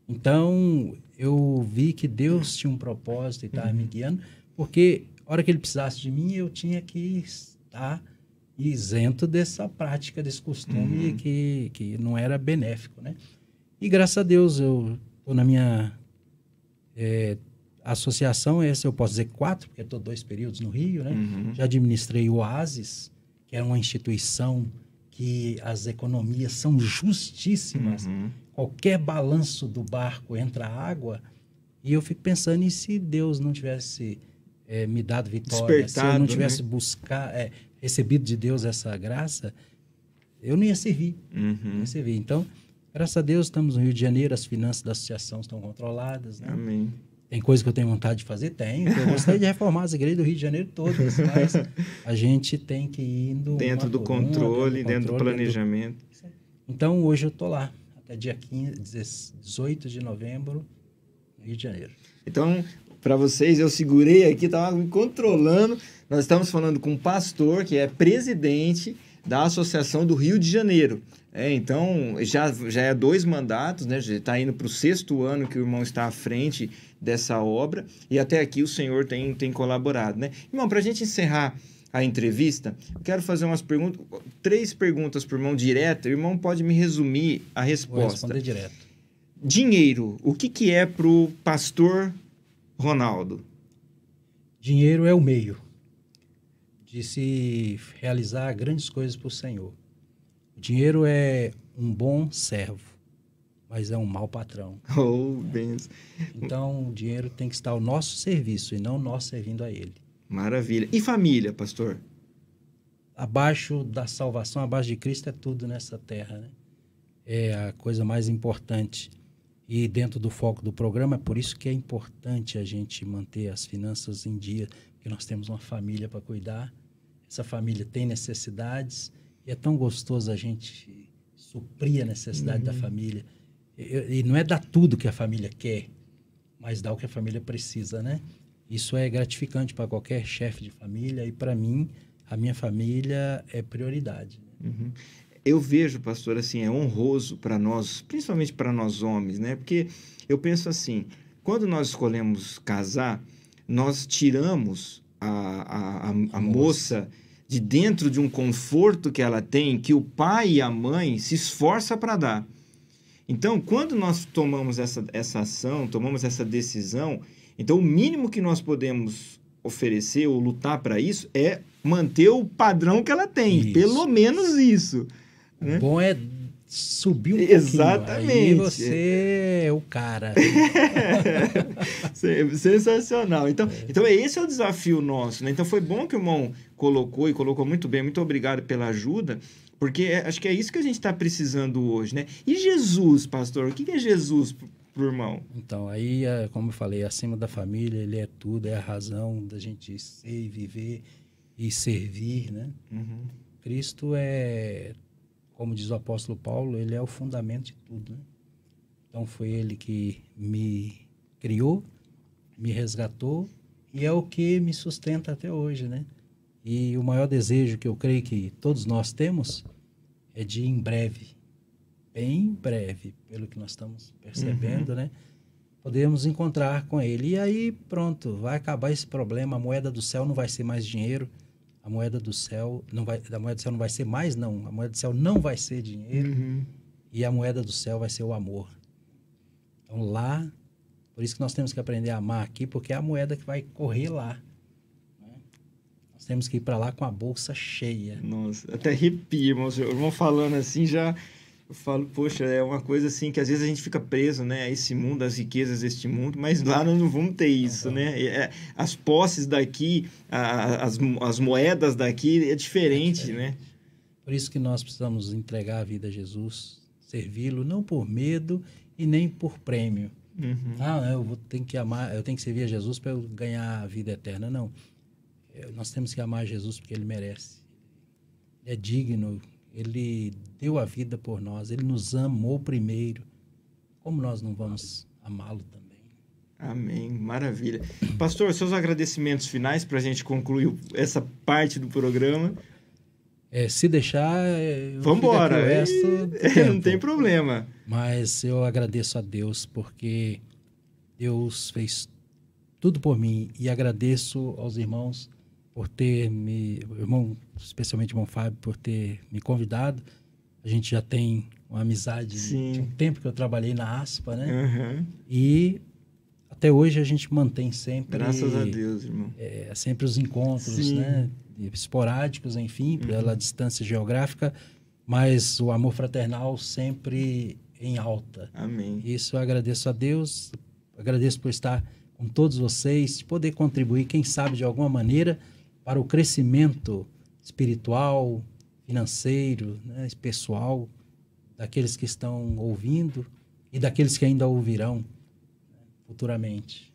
Então, eu vi que Deus tinha um propósito e estava me guiando, porque a hora que ele precisasse de mim, eu tinha que estar isento dessa prática, desse costume que não era benéfico, né? E graças a Deus eu estou na minha associação, essa eu posso dizer 4, porque estou 2 períodos no Rio, né? Já administrei o Oasis, que é uma instituição que as economias são justíssimas. Qualquer balanço do barco entra água, e eu fico pensando, e se Deus não tivesse me dado vitória, despertado, se eu não tivesse né? recebido de Deus essa graça, eu não ia servir. Não ia servir. Então, graças a Deus, estamos no Rio de Janeiro, as finanças da associação estão controladas. Né? Amém. Tem coisa que eu tenho vontade de fazer? Tenho. Eu gostaria de reformar as igrejas do Rio de Janeiro todas, mas a gente tem que ir indo dentro do controle, dentro do planejamento. Então, hoje eu estou lá, até dia 18 de novembro, no Rio de Janeiro. Então, para vocês, eu segurei aqui, estava me controlando. Nós estamos falando com um pastor que é presidente da Associação do Rio de Janeiro. Então, já é 2 mandatos, né? Já está indo para o 6º ano que o irmão está à frente dessa obra, e até aqui o Senhor tem colaborado, né? Irmão, para a gente encerrar a entrevista, eu quero fazer 3 perguntas para o irmão direto. O irmão pode me resumir a resposta. Vou responder direto. Dinheiro, o que é para o pastor Ronaldo? Dinheiro é o meio de se realizar grandes coisas para o Senhor. O dinheiro é um bom servo, mas é um mau patrão. Oh, benção. Então, o dinheiro tem que estar ao nosso serviço e não nós servindo a ele. Maravilha. E família, pastor? Abaixo da salvação, abaixo de Cristo, é tudo nessa terra, né? É a coisa mais importante. E dentro do foco do programa, é por isso que é importante a gente manter as finanças em dia, porque nós temos uma família para cuidar, essa família tem necessidades, e é tão gostoso a gente suprir a necessidade da família. E não é dar tudo que a família quer, mas dar o que a família precisa, né? Isso é gratificante para qualquer chefe de família, e para mim, a minha família é prioridade. Eu vejo, pastor, assim, é honroso para nós, principalmente para nós homens, né? Porque eu penso assim, quando nós escolhemos casar, nós tiramos a moça de dentro de um conforto que ela tem, que o pai e a mãe se esforçam para dar. Então, quando nós tomamos essa ação, tomamos essa decisão, então o mínimo que nós podemos oferecer ou lutar para isso é manter o padrão que ela tem, Isso. Pelo menos isso. Né? O bom é subir um Exatamente. pouquinho. Aí você é o cara. Sensacional. Então, esse é o desafio nosso, né? Então, foi bom que o irmão colocou muito bem. Muito obrigado pela ajuda, porque acho que é isso que a gente está precisando hoje, né? E Jesus, pastor? O que é Jesus pro irmão? Então, aí, como eu falei, acima da família, ele é tudo, é a razão da gente ser e viver e servir, né? Cristo é, como diz o apóstolo Paulo, ele é o fundamento de tudo, né? Então, foi ele que me criou, me resgatou e é o que me sustenta até hoje, né? E o maior desejo que eu creio que todos nós temos é de, em breve, bem breve, pelo que nós estamos percebendo, né? Podemos encontrar com ele. E aí, pronto, vai acabar esse problema. A moeda do céu não vai ser mais dinheiro. A moeda do céu não vai ser mais, não. A moeda do céu não vai ser dinheiro. E a moeda do céu vai ser o amor. Então, lá, por isso que nós temos que aprender a amar aqui, porque é a moeda que vai correr lá. Nós temos que ir para lá com a bolsa cheia. Nossa, até arrepio, irmãos. O irmão falando assim já... Eu falo, poxa, é uma coisa assim que às vezes a gente fica preso, né, a esse mundo, às riquezas deste mundo, mas lá nós não vamos ter isso, né? As posses daqui, as moedas daqui é diferente, né? Por isso que nós precisamos entregar a vida a Jesus, servi-lo não por medo e nem por prêmio. Eu tenho que amar, eu tenho que servir a Jesus para eu ganhar a vida eterna. Não. Nós temos que amar Jesus porque ele merece. Ele é digno. Ele deu a vida por nós, ele nos amou primeiro. Como nós não vamos amá-lo também? Amém, maravilha. Pastor, seus agradecimentos finais para a gente concluir essa parte do programa. Se deixar, vamos embora. Não tem problema. Mas eu agradeço a Deus porque Deus fez tudo por mim e agradeço aos irmãos por ter especialmente o irmão Fábio, por ter me convidado. A gente já tem uma amizade de um tempo que eu trabalhei na ASPA, né? E até hoje a gente mantém sempre... Graças a Deus, irmão. Sempre os encontros, né? Esporádicos, enfim, pela distância geográfica, mas o amor fraternal sempre em alta. Amém. Isso eu agradeço a Deus, agradeço por estar com todos vocês, poder contribuir, quem sabe, de alguma maneira, para o crescimento espiritual, financeiro, né, pessoal, daqueles que estão ouvindo e daqueles que ainda ouvirão, né, futuramente.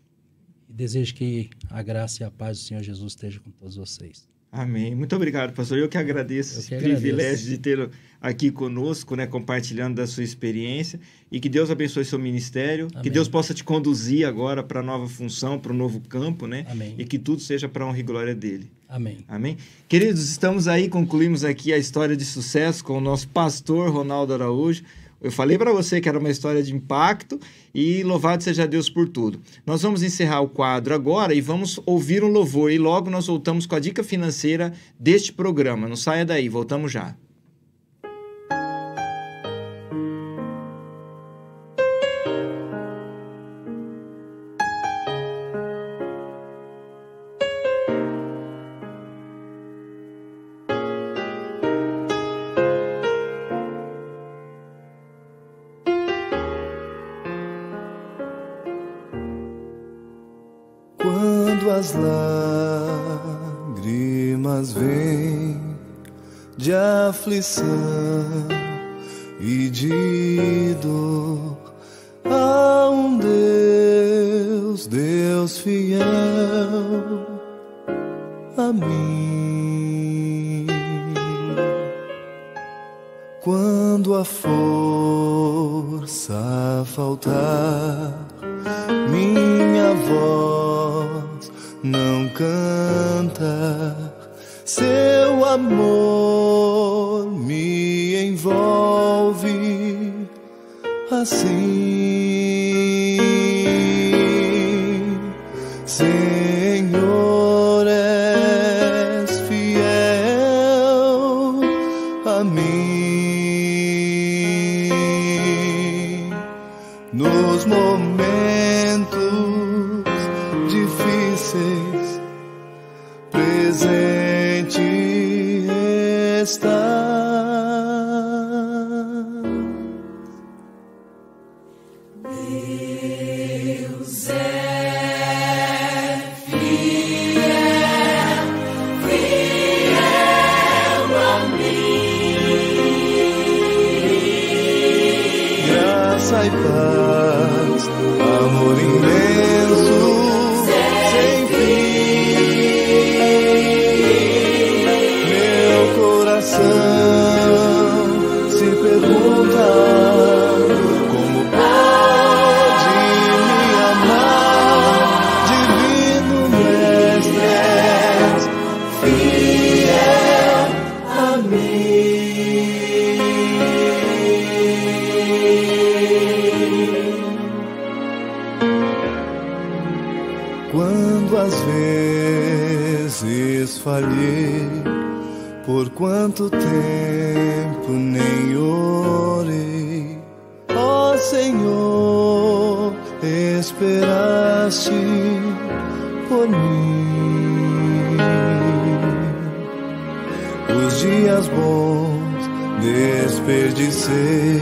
E desejo que a graça e a paz do Senhor Jesus esteja com todos vocês. Amém. Muito obrigado, pastor. Eu que agradeço esse privilégio de tê-lo aqui conosco, né, compartilhando da sua experiência, e que Deus abençoe seu ministério, Amém. Que Deus possa te conduzir agora para a nova função, para o novo campo, né? Amém. E que tudo seja para a honra e glória dele. Amém. Amém. Queridos, estamos aí, concluímos aqui a história de sucesso com o nosso pastor Ronaldo Araújo. Eu falei para você que era uma história de impacto e louvado seja Deus por tudo. Nós vamos encerrar o quadro agora e vamos ouvir um louvor e logo nós voltamos com a dica financeira deste programa. Não saia daí, voltamos já. Quando as lágrimas vêm de aflição e de dor, Há um Deus fiel a mim. Quando a força faltar, minha voz não canta, seu amor me envolve assim. Senhor, és fiel a mim. Nos momentos difíceis, presente está. Deus é fiel, fiel a mim. Graça e paz, amor imenso, sem fim. Meu coração se pergunta: como pode me amar, Divino Mestre, és fiel a mim. Quando às vezes falhei, por quanto tempo nem orei, ó Senhor, esperaste por mim. Os dias bons desperdicei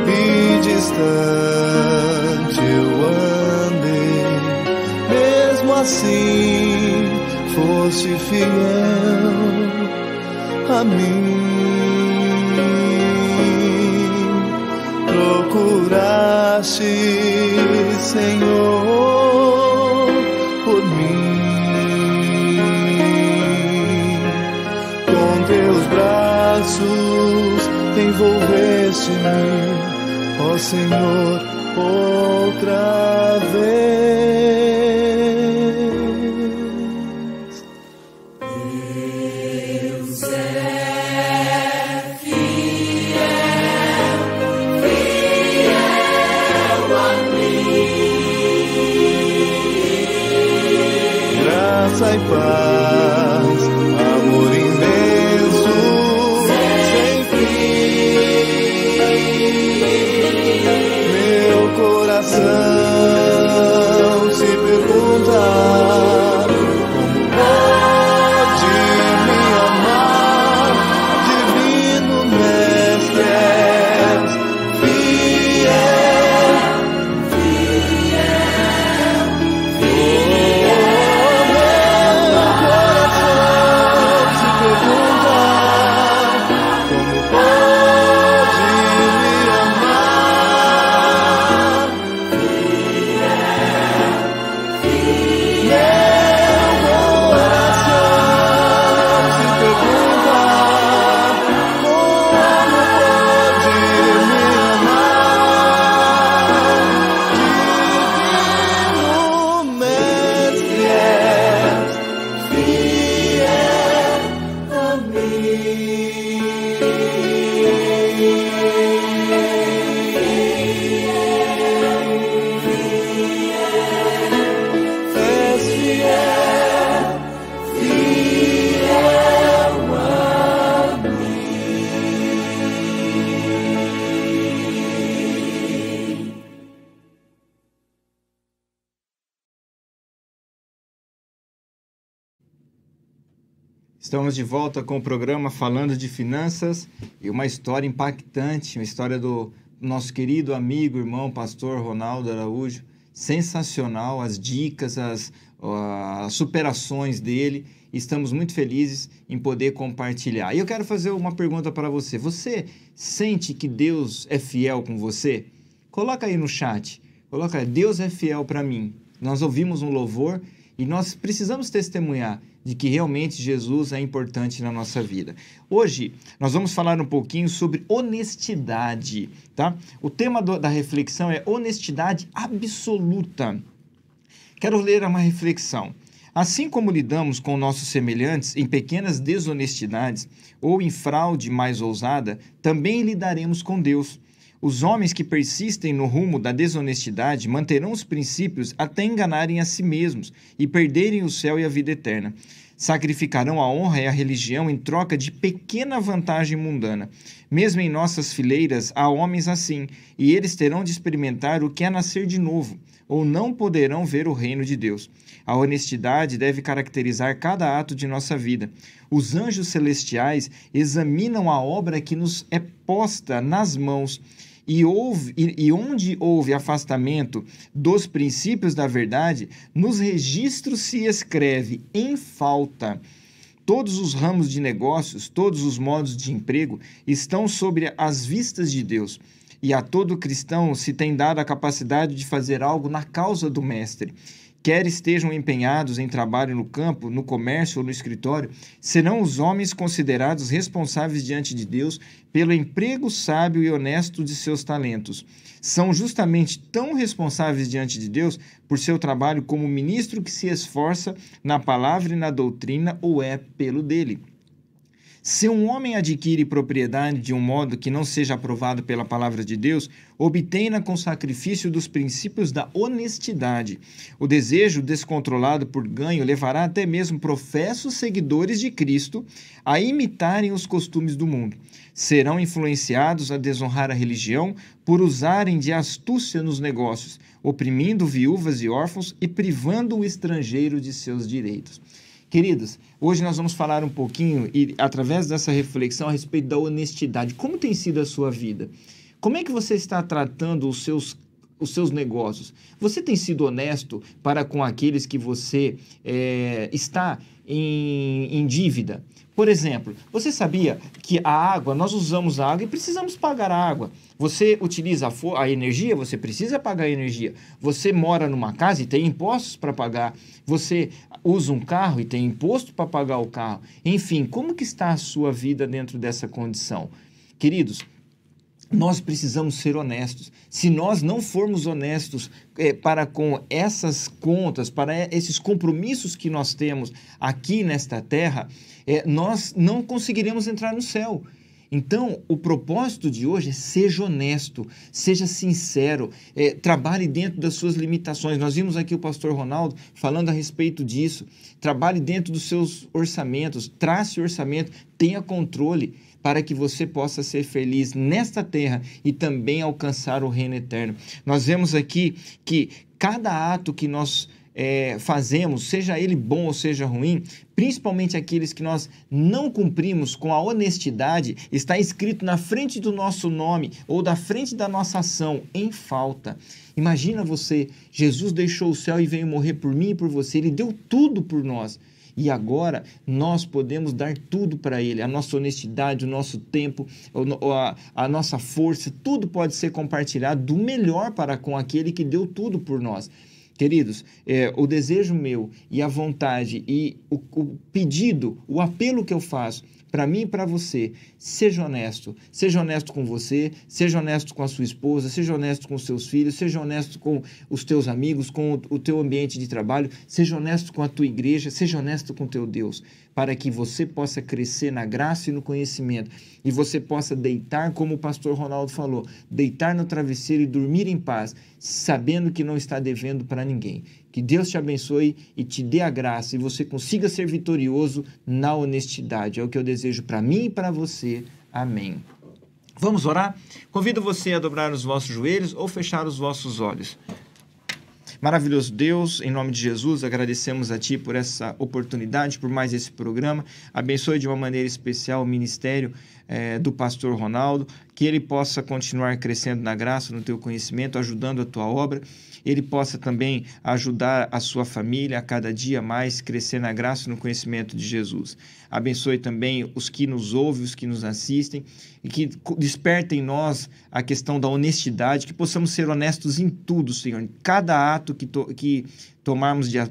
e distante eu andei, mesmo assim foste fiel a mim. Procuraste, Senhor, por mim. Com teus braços envolveste-me, ó Senhor, outra vez. Deus é fiel, fiel a mim. Graça e paz, amor imenso, sem fim. Meu coração se pergunta: como pode me amar, Divino Mestre, és fiel, meu coração se pergunta: como pode me amar, meu coração se pergunta: como pode me amar, Divino Mestre, és fiel a mim. És fiel, fiel a mim. Estamos de volta com o programa Falando de Finanças e uma história impactante, uma história do nosso querido amigo, irmão, pastor Ronaldo Araújo. Sensacional, as dicas, as superações dele. Estamos muito felizes em poder compartilhar. E eu quero fazer uma pergunta para você. Você sente que Deus é fiel com você? Coloca aí no chat. Coloca, Deus é fiel para mim. Nós ouvimos um louvor e nós precisamos testemunhar de que realmente Jesus é importante na nossa vida. Hoje, nós vamos falar um pouquinho sobre honestidade, tá? O tema da reflexão é honestidade absoluta. Quero ler uma reflexão. Assim como lidamos com nossos semelhantes em pequenas desonestidades ou em fraude mais ousada, também lidaremos com Deus. Os homens que persistem no rumo da desonestidade manterão os princípios até enganarem a si mesmos e perderem o céu e a vida eterna. Sacrificarão a honra e a religião em troca de pequena vantagem mundana. Mesmo em nossas fileiras há homens assim, e eles terão de experimentar o que é nascer de novo, ou não poderão ver o reino de Deus. A honestidade deve caracterizar cada ato de nossa vida. Os anjos celestiais examinam a obra que nos é posta nas mãos, e onde houve afastamento dos princípios da verdade, nos registros se escreve em falta. Todos os ramos de negócios, todos os modos de emprego estão sobre as vistas de Deus. E a todo cristão se tem dado a capacidade de fazer algo na causa do Mestre. Quer estejam empenhados em trabalho no campo, no comércio ou no escritório, serão os homens considerados responsáveis diante de Deus pelo emprego sábio e honesto de seus talentos. São justamente tão responsáveis diante de Deus por seu trabalho como o ministro que se esforça na palavra e na doutrina ou é pelo dele. Se um homem adquire propriedade de um modo que não seja aprovado pela palavra de Deus, obtenha com sacrifício dos princípios da honestidade. O desejo descontrolado por ganho levará até mesmo professos seguidores de Cristo a imitarem os costumes do mundo. Serão influenciados a desonrar a religião por usarem de astúcia nos negócios, oprimindo viúvas e órfãos e privando o estrangeiro de seus direitos. Queridos, hoje nós vamos falar um pouquinho, e através dessa reflexão, a respeito da honestidade. Como tem sido a sua vida? Como é que você está tratando os seus negócios? Você tem sido honesto para com aqueles que você está em dívida? Por exemplo, você sabia que a água, nós usamos a água e precisamos pagar a água. Você utiliza a energia, você precisa pagar a energia. Você mora numa casa e tem impostos para pagar. Você usa um carro e tem imposto para pagar o carro. Enfim, como que está a sua vida dentro dessa condição? Queridos, nós precisamos ser honestos. Se nós não formos honestos para com essas contas, para esses compromissos que nós temos aqui nesta terra, nós não conseguiremos entrar no céu. Então, o propósito de hoje é seja honesto, seja sincero, trabalhe dentro das suas limitações. Nós vimos aqui o pastor Ronaldo falando a respeito disso. Trabalhe dentro dos seus orçamentos, trace o orçamento, tenha controle para que você possa ser feliz nesta terra e também alcançar o reino eterno. Nós vemos aqui que cada ato que nós fazemos, seja ele bom ou seja ruim, principalmente aqueles que nós não cumprimos com a honestidade, está escrito na frente do nosso nome ou da frente da nossa ação, em falta. Imagina você, Jesus deixou o céu e veio morrer por mim e por você, Ele deu tudo por nós. E agora nós podemos dar tudo para Ele, a nossa honestidade, o nosso tempo, a nossa força, tudo pode ser compartilhado do melhor para com aquele que deu tudo por nós. Queridos, o desejo meu e a vontade e o pedido, o apelo que eu faço para mim e para você, seja honesto com você, seja honesto com a sua esposa, seja honesto com os seus filhos, seja honesto com os teus amigos, com o teu ambiente de trabalho, seja honesto com a tua igreja, seja honesto com o teu Deus, para que você possa crescer na graça e no conhecimento e você possa deitar, como o pastor Ronaldo falou, deitar no travesseiro e dormir em paz, sabendo que não está devendo para ninguém. Que Deus te abençoe e te dê a graça e você consiga ser vitorioso na honestidade. É o que eu desejo para mim e para você. Amém. Vamos orar? Convido você a dobrar os vossos joelhos ou fechar os vossos olhos. Maravilhoso Deus, em nome de Jesus, agradecemos a Ti por essa oportunidade, por mais esse programa. Abençoe de uma maneira especial o ministério do pastor Ronaldo, que ele possa continuar crescendo na graça, no Teu conhecimento, ajudando a Tua obra. Ele possa também ajudar a sua família a cada dia mais crescer na graça e no conhecimento de Jesus. abençoe também os que nos ouvem, os que nos assistem, e que desperte em nós a questão da honestidade, que possamos ser honestos em tudo, Senhor, em cada ato que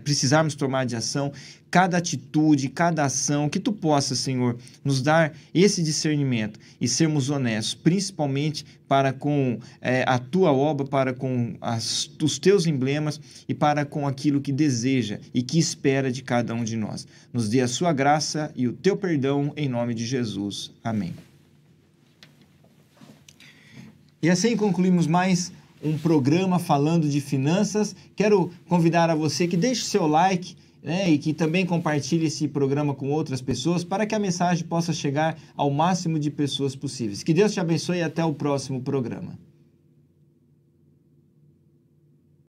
precisarmos tomar de ação, cada atitude, cada ação, que Tu possa, Senhor, nos dar esse discernimento e sermos honestos, principalmente para com a Tua obra, para com os Teus emblemas e para com aquilo que deseja e que espera de cada um de nós. Nos dê a Sua graça e o Teu perdão, em nome de Jesus. Amém. E assim concluímos mais um programa falando de finanças. Quero convidar a você que deixe seu like, né, e que também compartilhe esse programa com outras pessoas para que a mensagem possa chegar ao máximo de pessoas possíveis. Que Deus te abençoe e até o próximo programa.